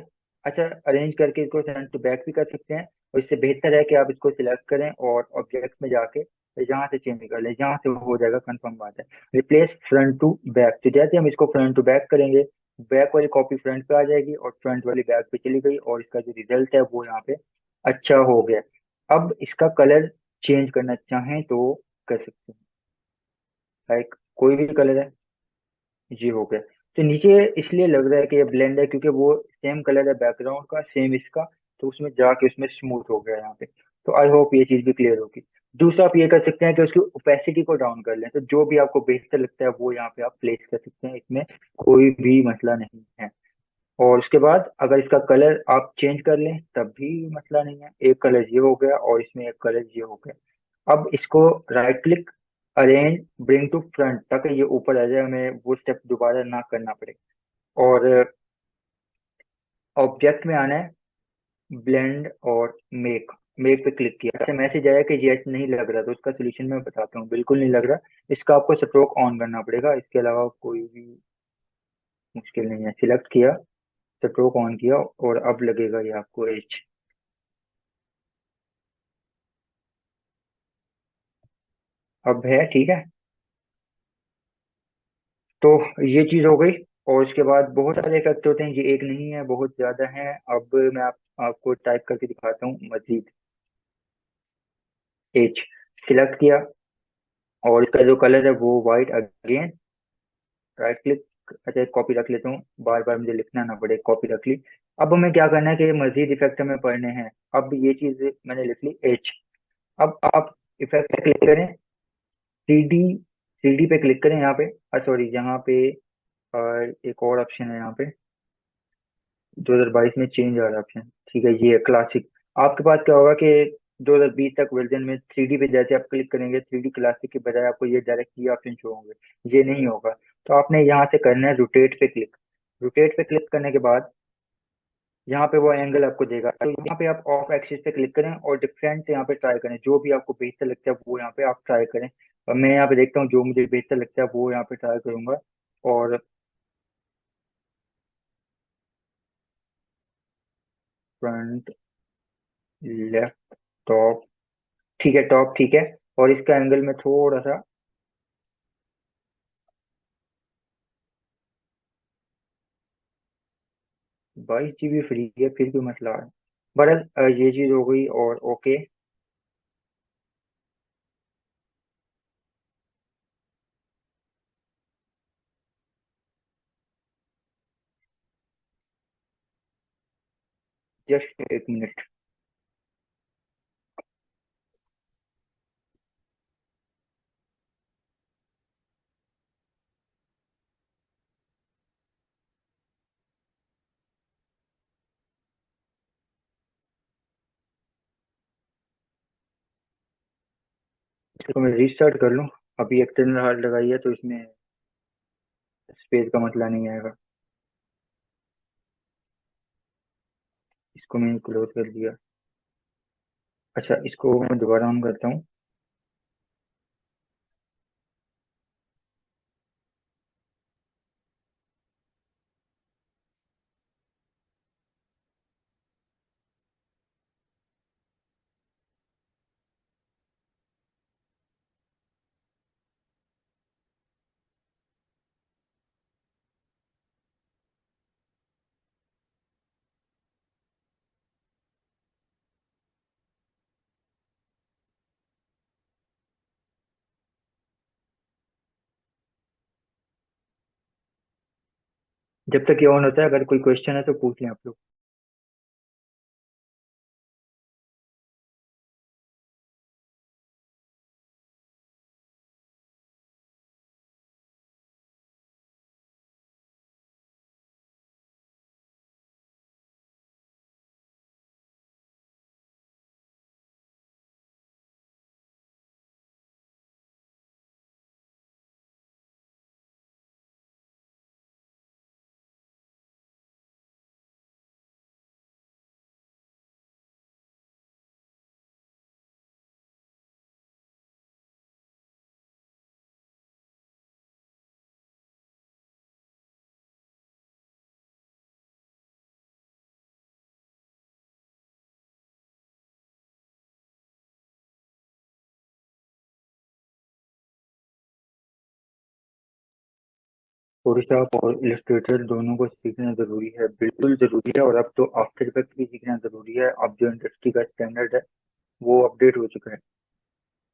अच्छा अरेंज करके इसको फ्रंट टू बैक भी कर सकते हैं। और इससे बेहतर है कि आप इसको सिलेक्ट करें और ऑब्जेक्ट में जाके यहाँ से चेंज कर लें, यहाँ से हो जाएगा, कंफर्म बात है। रिप्लेस फ्रंट टू बैक, तो जैसे हम इसको फ्रंट टू बैक करेंगे, बैक वाली कॉपी फ्रंट पे आ जाएगी और फ्रंट वाली बैक पे चली गई, और इसका जो रिजल्ट है वो यहाँ पे अच्छा हो गया। अब इसका कलर चेंज करना चाहें तो कर सकते हैं, लाइक कोई भी कलर है, जी हो गया। तो नीचे इसलिए लग रहा है कि ये ब्लेंड है क्योंकि वो सेम कलर है बैकग्राउंड का, सेम इसका, तो उसमें जाके उसमें स्मूथ हो गया यहाँ पे। तो आई होप ये चीज भी क्लियर होगी। दूसरा आप ये कर सकते हैं कि उसकी ओपेसिटी को डाउन कर लें, तो जो भी आपको बेहतर लगता है वो यहाँ पे आप प्लेस कर सकते हैं, इसमें कोई भी मसला नहीं है। और उसके बाद अगर इसका कलर आप चेंज कर लें तब भी मसला नहीं है। एक कलर ये हो गया और इसमें एक कलर ये हो गया। अब इसको right click, arrange bring to front, ताकि ये ऊपर आ जाए, हमें वो स्टेप दोबारा ना करना पड़े। और ऑब्जेक्ट में आना है, ब्लेंड और मेक। मेक पे क्लिक किया, अच्छा मैसेज आया कि ये नहीं लग रहा, तो उसका सोल्यूशन मैं बताता हूँ। बिल्कुल नहीं लग रहा, इसका आपको स्ट्रोक ऑन करना पड़ेगा, इसके अलावा कोई भी मुश्किल नहीं है। सिलेक्ट किया, स्ट्रोक ऑन किया, और अब लगेगा ये आपको एच। अब है ठीक है। तो ये चीज हो गई। और उसके बाद बहुत सारे इफेक्ट होते हैं, ये एक नहीं है, बहुत ज्यादा है। अब मैं आपको टाइप करके दिखाता हूँ, मजीद एच। सिलेक्ट किया, और इसका जो कलर है वो वाइट। अगेन राइट क्लिक, अच्छा एक कॉपी रख लेता हूँ, बार बार मुझे लिखना ना पड़े, कॉपी रख ली। अब हमें क्या करना है कि मजीद इफेक्ट हमें पढ़ने हैं। अब ये चीज मैंने लिख ली एच। अब आप इफेक्ट पे क्लिक करें, थ्री डी, थ्री डी पे क्लिक करें यहाँ पे, सॉरी यहाँ पे एक और ऑप्शन है यहाँ पे, 2022 में चेंज आ रहा है ऑप्शन, ठीक है ये है क्लासिक। आपके पास क्या होगा कि 2020 तक वर्जन में थ्री डी पे जैसे आप क्लिक करेंगे, थ्री डी क्लासिक के बजाय आपको ये डायरेक्ट ये ऑप्शन शो होंगे, ये नहीं होगा। तो आपने यहाँ से करना है रोटेट पे क्लिक। रोटेट पे क्लिक करने के बाद यहाँ पे वो एंगल आपको देगा, तो यहाँ पे आप ऑफ एक्सिस पे क्लिक करें और डिफरेंट यहाँ पे ट्राई करें, जो भी आपको बेहतर लगता है वो यहाँ पे आप ट्राई करें। और मैं यहाँ पे देखता हूँ जो मुझे बेहतर लगता है वो यहाँ पे ट्राई करूंगा। और फ्रंट, लेफ्ट, टॉप, ठीक है टॉप ठीक है। और इसका एंगल में थोड़ा सा, 22 GB फ्री है, फिर भी मसला है। बहरहाल ये चीज हो गई, और ओके। जस्ट एक मिनट। इसको मैं रीस्टार्ट कर लूँ। अभी एक्सटर्नल हार्ड लगाई है तो इसमें स्पेस का मसला नहीं आएगा। इसको मैंने क्लोज कर दिया। अच्छा, इसको मैं दोबारा ऑन करता हूँ। जब तक ये ऑन होता है, अगर कोई क्वेश्चन है तो पूछ लें आप लोग। फोटोशॉप और इलस्ट्रेटर दोनों को सीखना जरूरी है, बिल्कुल जरूरी है। और अब तो आफ्टर इफेक्ट भी सीखना जरूरी है। अब जो इंडस्ट्री का स्टैंडर्ड है वो अपडेट हो चुका है,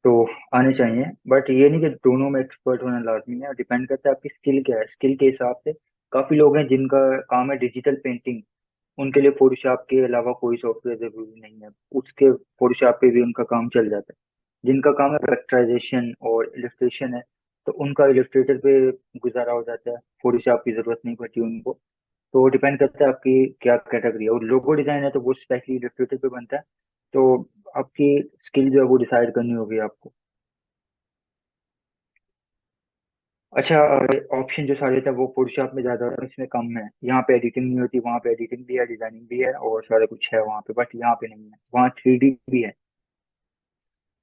तो आने चाहिए। बट ये नहीं कि दोनों में एक्सपर्ट होना लाजमी है, डिपेंड करता है आपकी स्किल क्या है। स्किल के हिसाब से काफी लोग हैं जिनका काम है डिजिटल पेंटिंग, उनके लिए फोटोशॉप के अलावा कोई सॉफ्टवेयर जरूरी नहीं है, उसके फोटोशॉप पे भी उनका काम चल जाता है। जिनका काम है वेक्टराइजेशन और इलस्ट्रेशन है, तो उनका इलस्ट्रेटर पे गुजारा हो जाता है, फोटोशॉप की जरूरत नहीं पड़ती उनको। तो डिपेंड करता है आपकी क्या कैटेगरी है। और लोगो डिजाइन है तो वो स्पेशली इलस्ट्रेटर पे बनता है। तो आपकी स्किल जो है वो डिसाइड करनी होगी आपको। अच्छा, ऑप्शन जो सारे थे वो फोटोशॉप में ज्यादा है, इसमें कम है। यहाँ पे एडिटिंग नहीं होती, वहाँ पे एडिटिंग भी है, डिजाइनिंग भी है और सारा कुछ है वहाँ पे, बट यहाँ पे नहीं है। वहाँ 3D भी है।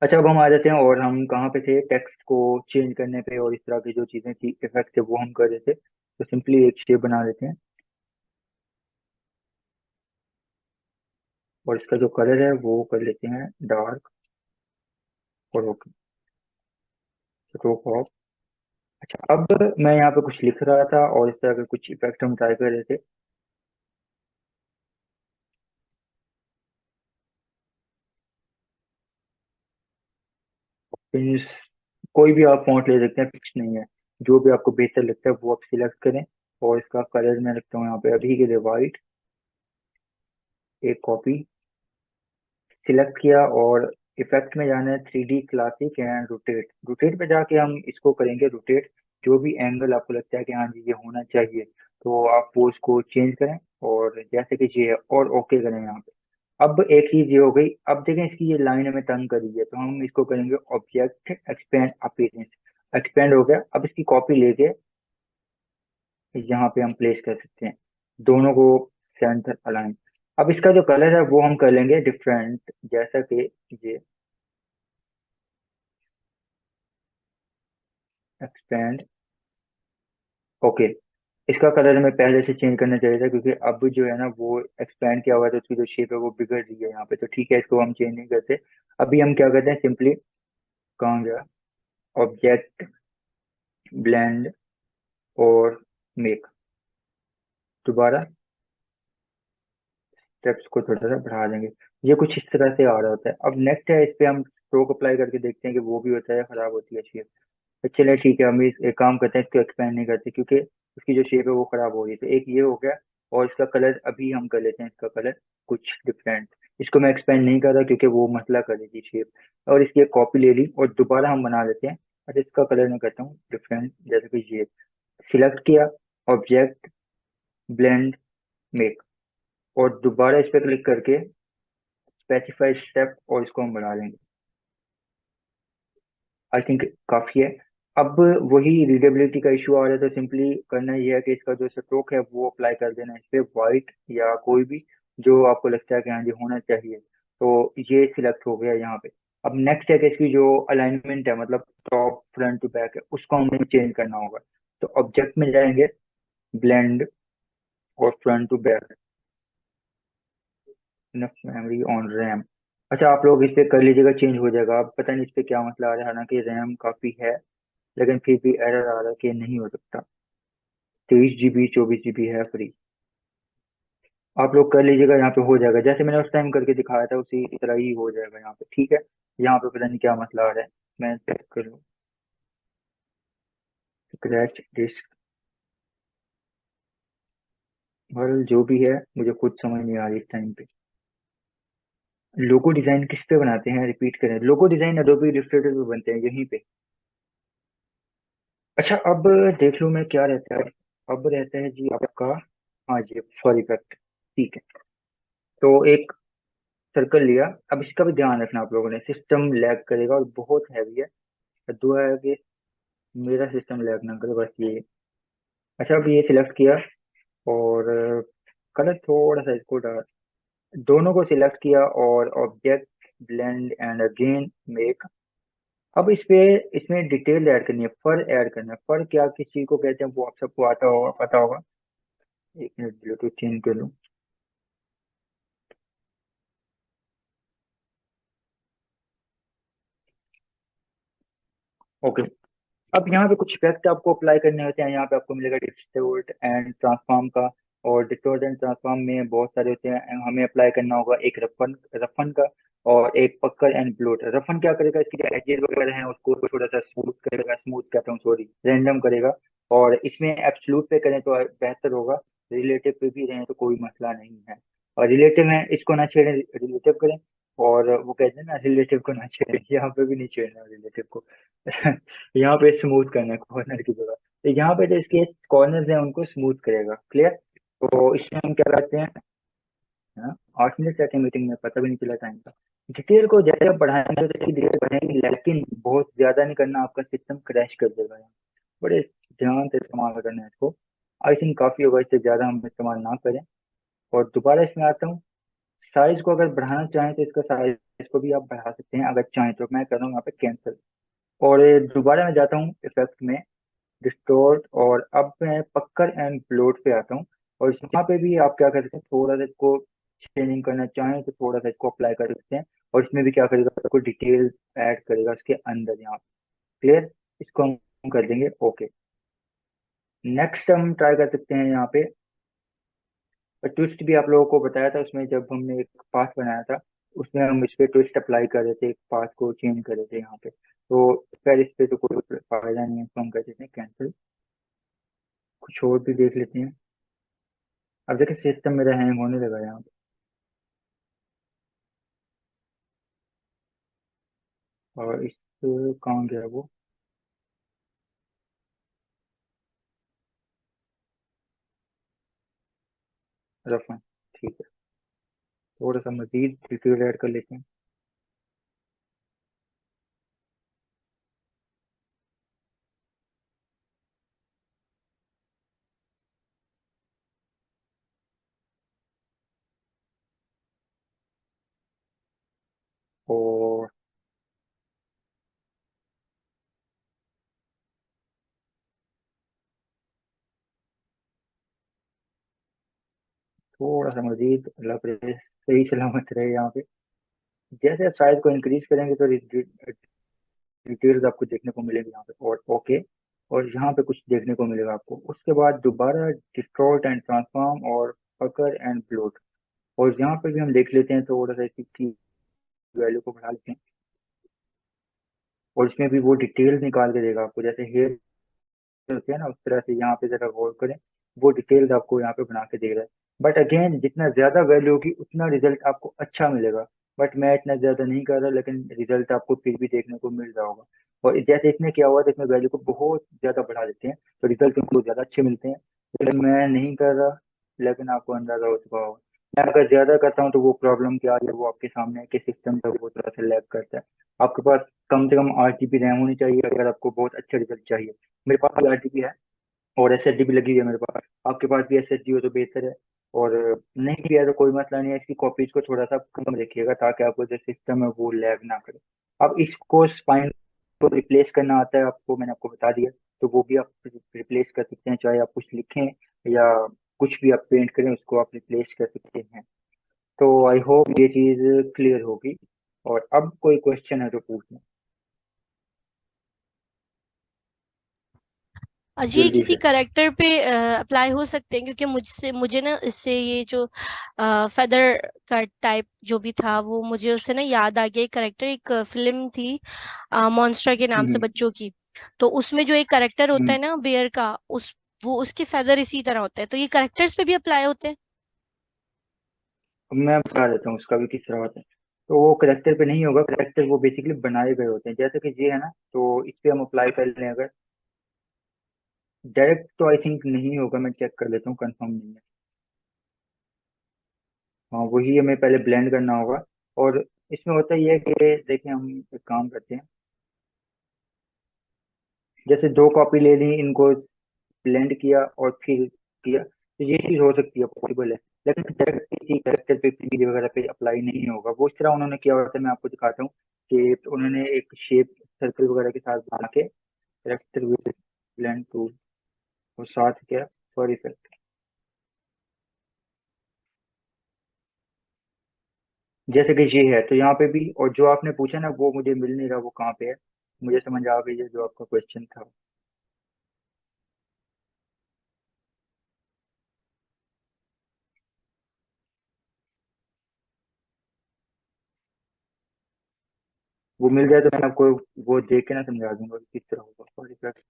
अच्छा, अब हम आ जाते हैं, और हम कहाँ पे थे? टेक्स्ट को चेंज करने पे और इस तरह की जो चीजें थी, इफेक्ट थे, वो हम कर रहे थे। तो सिंपली एक शेप बना लेते हैं, और इसका जो कलर है वो कर लेते हैं डार्क, और ओके, स्ट्रोक ऑफ। अच्छा, अब मैं यहाँ पे कुछ लिख रहा था और इस तरह के कुछ इफेक्ट हम ट्राई कर रहे थे। फिर कोई भी आप फॉन्ट ले सकते हैं, फिक्स नहीं है। जो भी आपको बेहतर लगता है वो आप सिलेक्ट करें। और इसका कलर मैं रखता हूँ यहाँ पे अभी के लिए वाइट। एक कॉपी सिलेक्ट किया, और इफेक्ट में जाना है 3D classic and rotate. Rotate पे जाके हम इसको करेंगे रोटेट। जो भी एंगल आपको लगता है कि हाँ जी ये होना चाहिए, तो आप वो उसको चेंज करें, और जैसे कि ये है, और ओके करें यहाँ पे। अब एक चीज ये हो गई। अब देखें, इसकी ये लाइन हमें तंग करी है, तो हम इसको करेंगे ऑब्जेक्ट एक्सपेंड अपीयरेंस। एक्सपेंड हो गया। अब इसकी कॉपी लेके यहाँ पे हम प्लेस कर सकते हैं, दोनों को सेंटर अलाइन। अब इसका जो कलर है वो हम कर लेंगे डिफरेंट, जैसा कि ये एक्सपेंड। ओके, इसका कलर हमें पहले से चेंज करना चाहिए था, क्योंकि अब जो है ना वो एक्सपेंड किया हुआ है, तो उसकी जो शेप है वो बिगड़ रही है यहाँ पे। तो ठीक है, इसको हम चेंज नहीं करते। अभी हम क्या करते हैं, सिंपली कहाँ गया, ऑब्जेक्ट ब्लेंड और मेक। दोबारा स्टेप्स को थोड़ा सा बढ़ा देंगे। ये कुछ इस तरह से आ रहा होता है। अब नेक्स्ट है, इस पे हम स्ट्रोक अप्लाई करके देखते हैं कि वो भी होता है, खराब होती है शेप। तो चलिए ठीक है, हम एक काम करते हैं, इसको एक्सपेंड नहीं करते क्योंकि इसकी जो शेप है वो खराब हो रही है। तो एक ये हो गया। और इसका कलर अभी हम कर लेते हैं, इसका कलर कुछ डिफरेंट। इसको मैं एक्सपेंड नहीं कर रहा क्योंकि वो मसला कर रही थी शेप। और इसकी एक कॉपी ले ली और दोबारा हम बना लेते हैं। अच्छा, इसका कलर मैं करता हूँ डिफरेंट, जैसे कि ये सिलेक्ट किया, ऑब्जेक्ट ब्लेंड मेक, और दोबारा इस पर क्लिक करके स्पेसिफाई स्टेप, और इसको हम बढ़ा लेंगे। आई थिंक काफी है। अब वही रीडेबिलिटी का इशू आ रहा है, तो सिंपली करना ये है कि इसका जो स्ट्रोक है वो अप्लाई कर देना इस पे, वाइट या कोई भी जो आपको लगता है कि हाँ जी होना चाहिए। तो ये सिलेक्ट हो गया यहाँ पे। अब नेक्स्ट है कि इसकी जो अलाइनमेंट है, मतलब टॉप फ्रंट टू बैक है, उसको हमें चेंज करना होगा। तो ऑब्जेक्ट में जाएंगे, ब्लेंड और front to back, memory on RAM. अच्छा, आप लोग इस पे कर लीजिएगा, चेंज हो जाएगा। अब पता नहीं इस पे क्या मसला आ रहा है, हालांकि रैम काफी है लेकिन फिर भी एरर आ रहा है कि नहीं हो सकता। 23 GB 24 GB है फ्री। आप लोग कर लीजिएगा, यहाँ पे हो जाएगा जैसे मैंने उस टाइम करके दिखाया था उसी तरह ही हो जाएगा यहाँ पे, ठीक है। यहाँ पे पता नहीं क्या मसला आ रहा है, मैं चेक कर लूँ। स्क्रैच डिस्क, और जो भी है मुझे खुद समझ नहीं आ रही इस टाइम पे। लोगो डिजाइन किस पे बनाते हैं, रिपीट करें। लोगो डिजाइन एडोबी इलस्ट्रेटर पे बनते हैं, यहीं पे। अच्छा, अब देख लूँ मैं क्या रहता है। अब रहता है जी आपका, हाँ जी, फॉर इफेक्ट, ठीक है। तो एक सर्कल लिया। अब इसका भी ध्यान रखना आप लोगों ने, सिस्टम लैग करेगा और बहुत हैवी है। दुआ है कि मेरा सिस्टम लैग ना करे, बस ये। अच्छा, अब ये सिलेक्ट किया और कलर थोड़ा सा इसको डाल, दोनों को सिलेक्ट किया और object, blend and again make. अब इस पे, इसमें डिटेल ऐड करनी है, फर ऐड करना है। फर क्या किस चीज को कहते हैं वो आप सबको आता होगा, पता होगा। एक मिनट, ब्लूटूथ चेंज कर लूँ। ओके। अब यहाँ पे कुछ इफेक्ट आपको अप्लाई करने होते हैं। यहाँ पे आपको मिलेगा डिस्टोर्ट एंड ट्रांसफॉर्म का, और डिस्टोर्ट एंड ट्रांसफॉर्म में बहुत सारे होते हैं। हमें अप्लाई करना होगा एक रफन रफन का, और एक पक्कर एंड ब्लोट। रफन क्या करेगा, इसकी जो एजेस वगैरह हैं उसको थोड़ा सा स्मूथ करेगा, स्मूथ कहता हूँ सॉरी, रैंडम करेगा। और इसमें एब्सोल्यूट पे करें तो बेहतर होगा, रिलेटिव पे भी रहें तो कोई मसला नहीं है। और रिलेटिव है इसको ना छेड़ें, रिलेटिव करें। और वो कहते हैं ना, रिलेटिव को ना छेड़ें, यहाँ पे भी नहीं छेड़ना रिलेटिव को। यहाँ पे स्मूथ करना है कॉर्नर की जगह। तो यहाँ पे जो इसके कॉर्नर हैं उनको स्मूथ करेगा, क्लियर। तो इसमें हम क्या करते हैं, हाँ, 8 मिनट रहते हैं मीटिंग में, पता भी नहीं चला टाइम का। डिटेल को जैसे आप बढ़ाएंगे तो डिटेल बढ़ाएंगे, लेकिन बहुत ज्यादा नहीं करना, आपका सिस्टम क्रैश कर देगा यहाँ। बड़े ध्यान से इस्तेमाल करना है इसको। आई थिंक काफी होगा, इससे ज्यादा हम इस्तेमाल ना करें। और दोबारा इसमें आता हूँ। साइज को अगर बढ़ाना चाहें तो इसका साइज को भी आप बढ़ा सकते हैं अगर चाहें तो। मैं कर रहा हूँ यहाँ पे कैंसिल, और दोबारा मैं जाता हूँ इफेक्ट में, डिस्टोर्ट, और अब मैं पक्कर एंड फ्लोट पे आता हूँ। और यहाँ पे भी आप क्या कर सकते हैं, थोड़ा सा इसको चेंजिंग करना चाहें तो थोड़ा सा इसको अप्लाई कर सकते हैं। और इसमें भी क्या करेगा, आपको डिटेल ऐड करेगा उसके अंदर यहाँ, क्लियर। इसको हम कर देंगे ओके। नेक्स्ट हम ट्राई कर सकते हैं यहाँ पे, ट्विस्ट भी आप लोगों को बताया था उसमें, जब हमने एक पाथ बनाया था उसमें हम इस पे ट्विस्ट अप्लाई कर रहे थे, एक पाथ को चेंज कर रहे थे यहाँ पे। तो खैर इस पे तो कोई फायदा नहीं है, इसको हम कर देते हैं कैंसिल। कुछ और भी देख लेते हैं। अब देखिए सिस्टम मेरा हैंग होने लगा यहाँ पे। और इस कहाँ गया वो, रफन, ठीक है। थोड़ा सा मजीद डिटेल ऐड कर लेते हैं। और थोड़ा सा मजीद, अल्लाह करे सही सलामत रहे यहाँ पे। जैसे साइज को इंक्रीज करेंगे तो डिटेल्स आपको देखने को मिलेगी यहाँ पे, और ओके। और यहाँ पे कुछ देखने को मिलेगा आपको। उसके बाद दोबारा डिस्टॉर्ट एंड ट्रांसफॉर्म और पकर एंड ब्लोट। और यहाँ पे भी हम देख लेते हैं, थोड़ा सा इसकी वैल्यू को बढ़ा लेते हैं। और इसमें भी वो डिटेल्स निकाल के देगा आपको, जैसे हेयर होते हैं ना, उस तरह से यहाँ पे जरा गौर करें। वो डिटेल्स आपको यहाँ पे बना के दे रहा है। बट अगेन जितना ज्यादा वैल्यू होगी उतना रिजल्ट आपको अच्छा मिलेगा। बट मैं इतना ज्यादा नहीं कर रहा, लेकिन रिजल्ट आपको फिर भी देखने को मिल रहा होगा। और जैसे इसमें क्या हुआ, तो इसमें वैल्यू को बहुत ज्यादा बढ़ा देते हैं तो रिजल्ट उनको ज्यादा अच्छे मिलते हैं। लेकिन मैं नहीं कर रहा, लेकिन आपको अंदाजा हो चुका होगा। मैं अगर ज्यादा करता हूँ तो वो प्रॉब्लम क्या है वो आपके सामने है कि सिस्टम का वो थोड़ा सा लैग करता है। आपके पास कम से कम 8 GB रैम होनी चाहिए अगर आपको बहुत अच्छा रिजल्ट चाहिए। मेरे पास 8 GB है और SSD भी लगी हुई है मेरे पास। आपके पास भी SSD हो तो बेहतर है, और नहीं भी है तो कोई मसला नहीं है। इसकी कॉपीज को थोड़ा सा कम रखिएगा ताकि आपको जो सिस्टम है वो लैग ना करे। अब इसको स्पाइन को रिप्लेस करना आता है आपको, मैंने आपको बता दिया, तो वो भी आप रिप्लेस कर सकते हैं। चाहे आप कुछ लिखें या कुछ भी आप पेंट करें उसको आप रिप्लेस कर सकते हैं। तो आई होप ये चीज क्लियर होगी। और अब कोई क्वेश्चन है तो पूछ लें अजी ये जल्दी किसी से। करेक्टर पे अप्लाई हो सकते हैं, क्योंकि मुझे ना इससे ये जो फेदर का टाइप जो भी था वो मुझे उससे ना याद आ गया। एक करेक्टर, एक फिल्म थी मॉन्स्टर के नाम से, हम्म बच्चों की। तो उसमें जो एक करेक्टर होता हम्म। है ना बेयर का, उस वो उसके फेदर इसी तरह होते हैं। तो ये करेक्टर्स पे भी अप्लाई होते हैं? अब मैं बता देता हूँ उसका भी किस तरह होता है। तो वो करेक्टर पे नहीं होगा, करेक्टर वो बेसिकली बनाए गए होते हैं। जैसे कि ये है ना, तो इस पे हम अप्लाई कर लें अगर डायरेक्ट, तो आई थिंक नहीं होगा। मैं चेक कर लेता हूँ, कंफर्म नहीं है। हाँ वही हमें पहले ब्लेंड करना होगा। और इसमें होता ही है कि देखिए हम एक काम करते हैं, जैसे 2 कॉपी ले ली, इनको ब्लेंड किया और फिर किया, तो ये चीज हो सकती है, पॉसिबल है। लेकिन डायरेक्ट किसी कैरेक्टर पे पीडी वगैरह पे अप्लाई नहीं होगा। वो इस तरह उन्होंने किया होता है, मैं आपको दिखाता हूँ कि उन्होंने एक शेप सर्कल वगैरह के साथ बना के कैरेक्टर विद ब्लेंड टूल और साथ क्या फॉर इफेक्ट, जैसे कि ये है। तो यहाँ पे भी, और जो आपने पूछा ना वो मुझे मिल नहीं रहा, वो कहाँ पे है। मुझे समझ आ गई है जो आपका क्वेश्चन था। वो मिल जाए तो मैं आपको वो देख के ना समझा दूंगा कि किस तरह होगा फॉर इफेक्ट।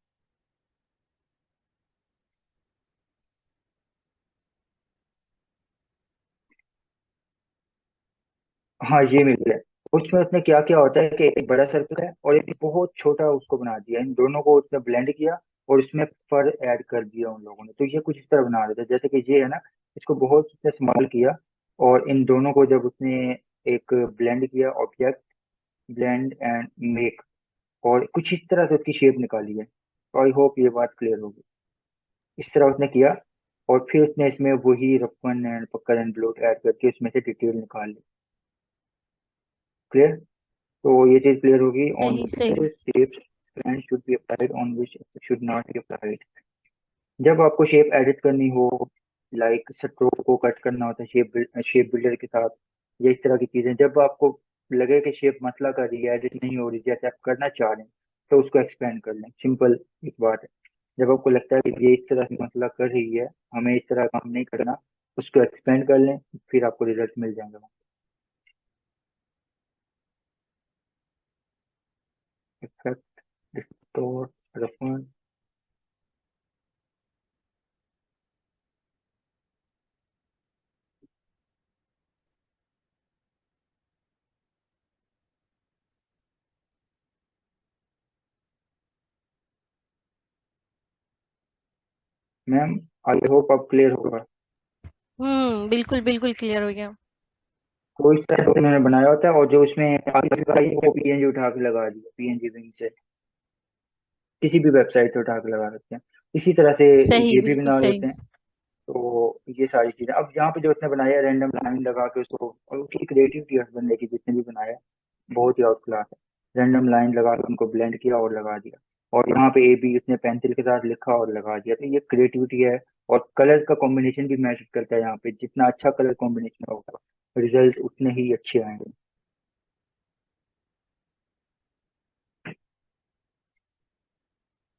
हाँ ये मिल गया। उसमें उसने क्या क्या होता है कि एक बड़ा सर्कल है और एक बहुत छोटा उसको बना दिया, इन दोनों को उसने ब्लेंड किया और उसमें फर ऐड कर दिया उन लोगों ने। तो ये कुछ इस तरह बना देता है, जैसे कि ये है ना, इसको बहुत उसने स्मॉल किया और इन दोनों को जब उसने एक ब्लेंड किया, ऑब्जेक्ट ब्लेंड एंड मेक, और कुछ इस तरह से उसकी शेप निकाली है। तो आई होप ये बात क्लियर होगी। इस तरह उसने किया और फिर उसने इसमें वही रफन एंड पकड़ एंड ब्लोट ऐड करके उसमें से डिटेल निकाल ली। क्लियर? तो ये चीज क्लियर होगी। ऑन सही सही। Shapes and should be applied on which should not be applied. जब आपको शेप एडिट करनी हो, लाइक स्ट्रोक को कट करना होता है शेप बिल्डर के साथ, या इस तरह की चीजें, जब आपको लगे कि शेप मसला कर रही है, एडिट नहीं हो रही जैसे आप करना चाह रहे हैं, तो उसको एक्सपेंड कर लें। सिंपल एक बात है। जब आपको लगता है कि ये इस तरह से मसला कर रही है, हमें इस तरह काम नहीं करना, उसको एक्सपेंड कर लें, फिर आपको रिजल्ट मिल जाएगा। Effect, distort, roughen. Ma'am I hope अब क्लियर होगा। बिल्कुल बिल्कुल क्लियर हो गया। तो इस तरह से उन्होंने बनाया होता है, और जो उसमें आगे लगाई वो PNG उठा के लगा दिया, PNG विंग से किसी भी वेबसाइट से उठा के लगा सकते हैं। इसी तरह से सही, ये भी बिल्कुल बना सही। लेते हैं। तो ये सारी चीजें अब यहाँ पे जो उसने बनाया है, रैंडम लाइन लगा के उसको, और उसकी क्रिएटिविटी है उस बंदे की, जिसने भी बनाया है, बहुत ही आउट क्लास है। रैंडम लाइन लगा के उनको ब्लेंड किया और लगा दिया, और यहाँ पे AB उसने पेंसिल के साथ लिखा और लगा दिया। तो ये क्रिएटिविटी है। और कलर का कॉम्बिनेशन भी मैच करता है। यहाँ पे जितना अच्छा कलर कॉम्बिनेशन होगा रिजल्ट उतने ही अच्छे आएंगे।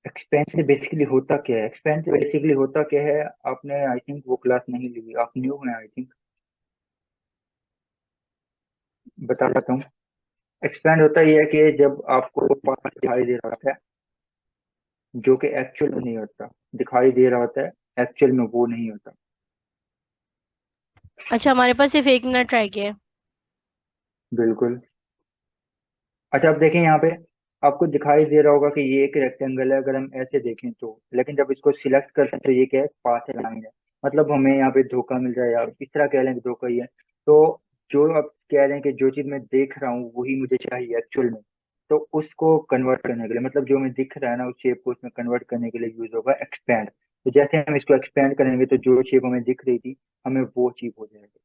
एक्सपेंसिव बेसिकली होता क्या है? एक्सपेंसिव बेसिकली होता क्या है, आपने आई थिंक वो क्लास नहीं ली, आप न्यू हैं आई थिंक। बता देता हूँ। एक्सपेंड होता ही है कि जब आपको पास दिखाई दे रहा होता है जो कि एक्चुअल में नहीं होता, दिखाई दे रहा होता है, एक्चुअल में वो नहीं होता। अच्छा, हमारे पास सिर्फ 1 मिनट रह गया है। बिल्कुल। अच्छा अब देखें यहाँ पे, आपको दिखाई दे रहा होगा कि ये एक रेक्टेंगल है अगर हम ऐसे देखें तो, लेकिन जब इसको सिलेक्ट करते हैं तो ये क्या है, पाथ लाइन है। मतलब हमें यहाँ पे धोखा मिल रहा है, या इस तरह कह लें कि धोखा ही है। तो जो आप कह रहे हैं कि जो चीज मैं देख रहा हूँ वही मुझे चाहिए एक्चुअल में, तो उसको कन्वर्ट करने के लिए, मतलब जो मैं दिख रहा है ना उस शेप को उसमें कन्वर्ट करने के लिए यूज होगा एक्सपैंड। तो जैसे हम इसको एक्सपैंड करेंगे तो जो शेप हमें दिख रही थी हमें वो चीज हो जाएगी।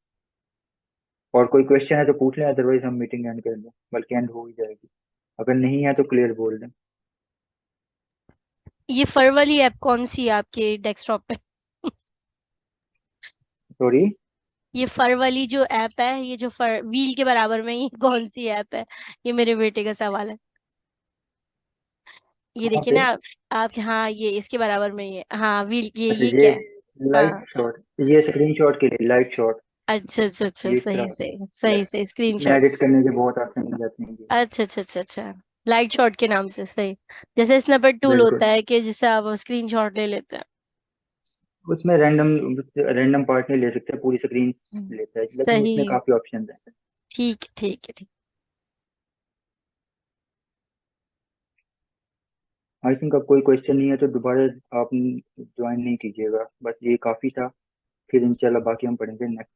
और कोई क्वेश्चन है तो पूछ लें, अदरवाइज हम मीटिंग एंड कर लें, बल्कि एंड हो ही जाएगी। अगर नहीं है तो क्लियर बोल दें। ये फर वाली ऐप कौन सी है आपके डेस्कटॉप पे? सॉरी। ये फर वाली जो ऐप है, ये जो फर व्हील के बराबर में, ये कौन सी ऐप है? ये मेरे बेटे का सवाल है। ये कहाँ देखिए पे? ना आप, हाँ ये इसके बराबर में, ये हाँ व्हील, अच्छा ये ये क्या है? लाइट हाँ, शॉट, ये स्क्रीन शॉट के लिए लाइट शॉट। अच्छा अच्छा अच्छा, ये इस सही तरह सही सही सही, इसमें स्क्रीनशॉट। एडिट करने के बहुत ऑप्शन मिल जाते हैं। ये अच्छा अच्छा अच्छा अच्छा, लाइट शॉट के नाम से, सही। जैसे स्नैपर टूल होता बिल्कुल। है कि जिससे आप स्क्रीनशॉट ले लेते हैं। उसमें रैंडम रैंडम पार्ट नहीं ले सकते, पूरी स्क्रीन लेता है, लेकिन सही, उसमें काफी ऑप्शन है। ठीक ठीक है, ठीक। आई थिंक अब कोई क्वेश्चन नहीं है तो दोबारा आप ज्वाइन नहीं कीजिएगा, बस ये काफी था। फिर इंशाल्लाह बाकी हम पढ़ेंगे नेक्स्ट।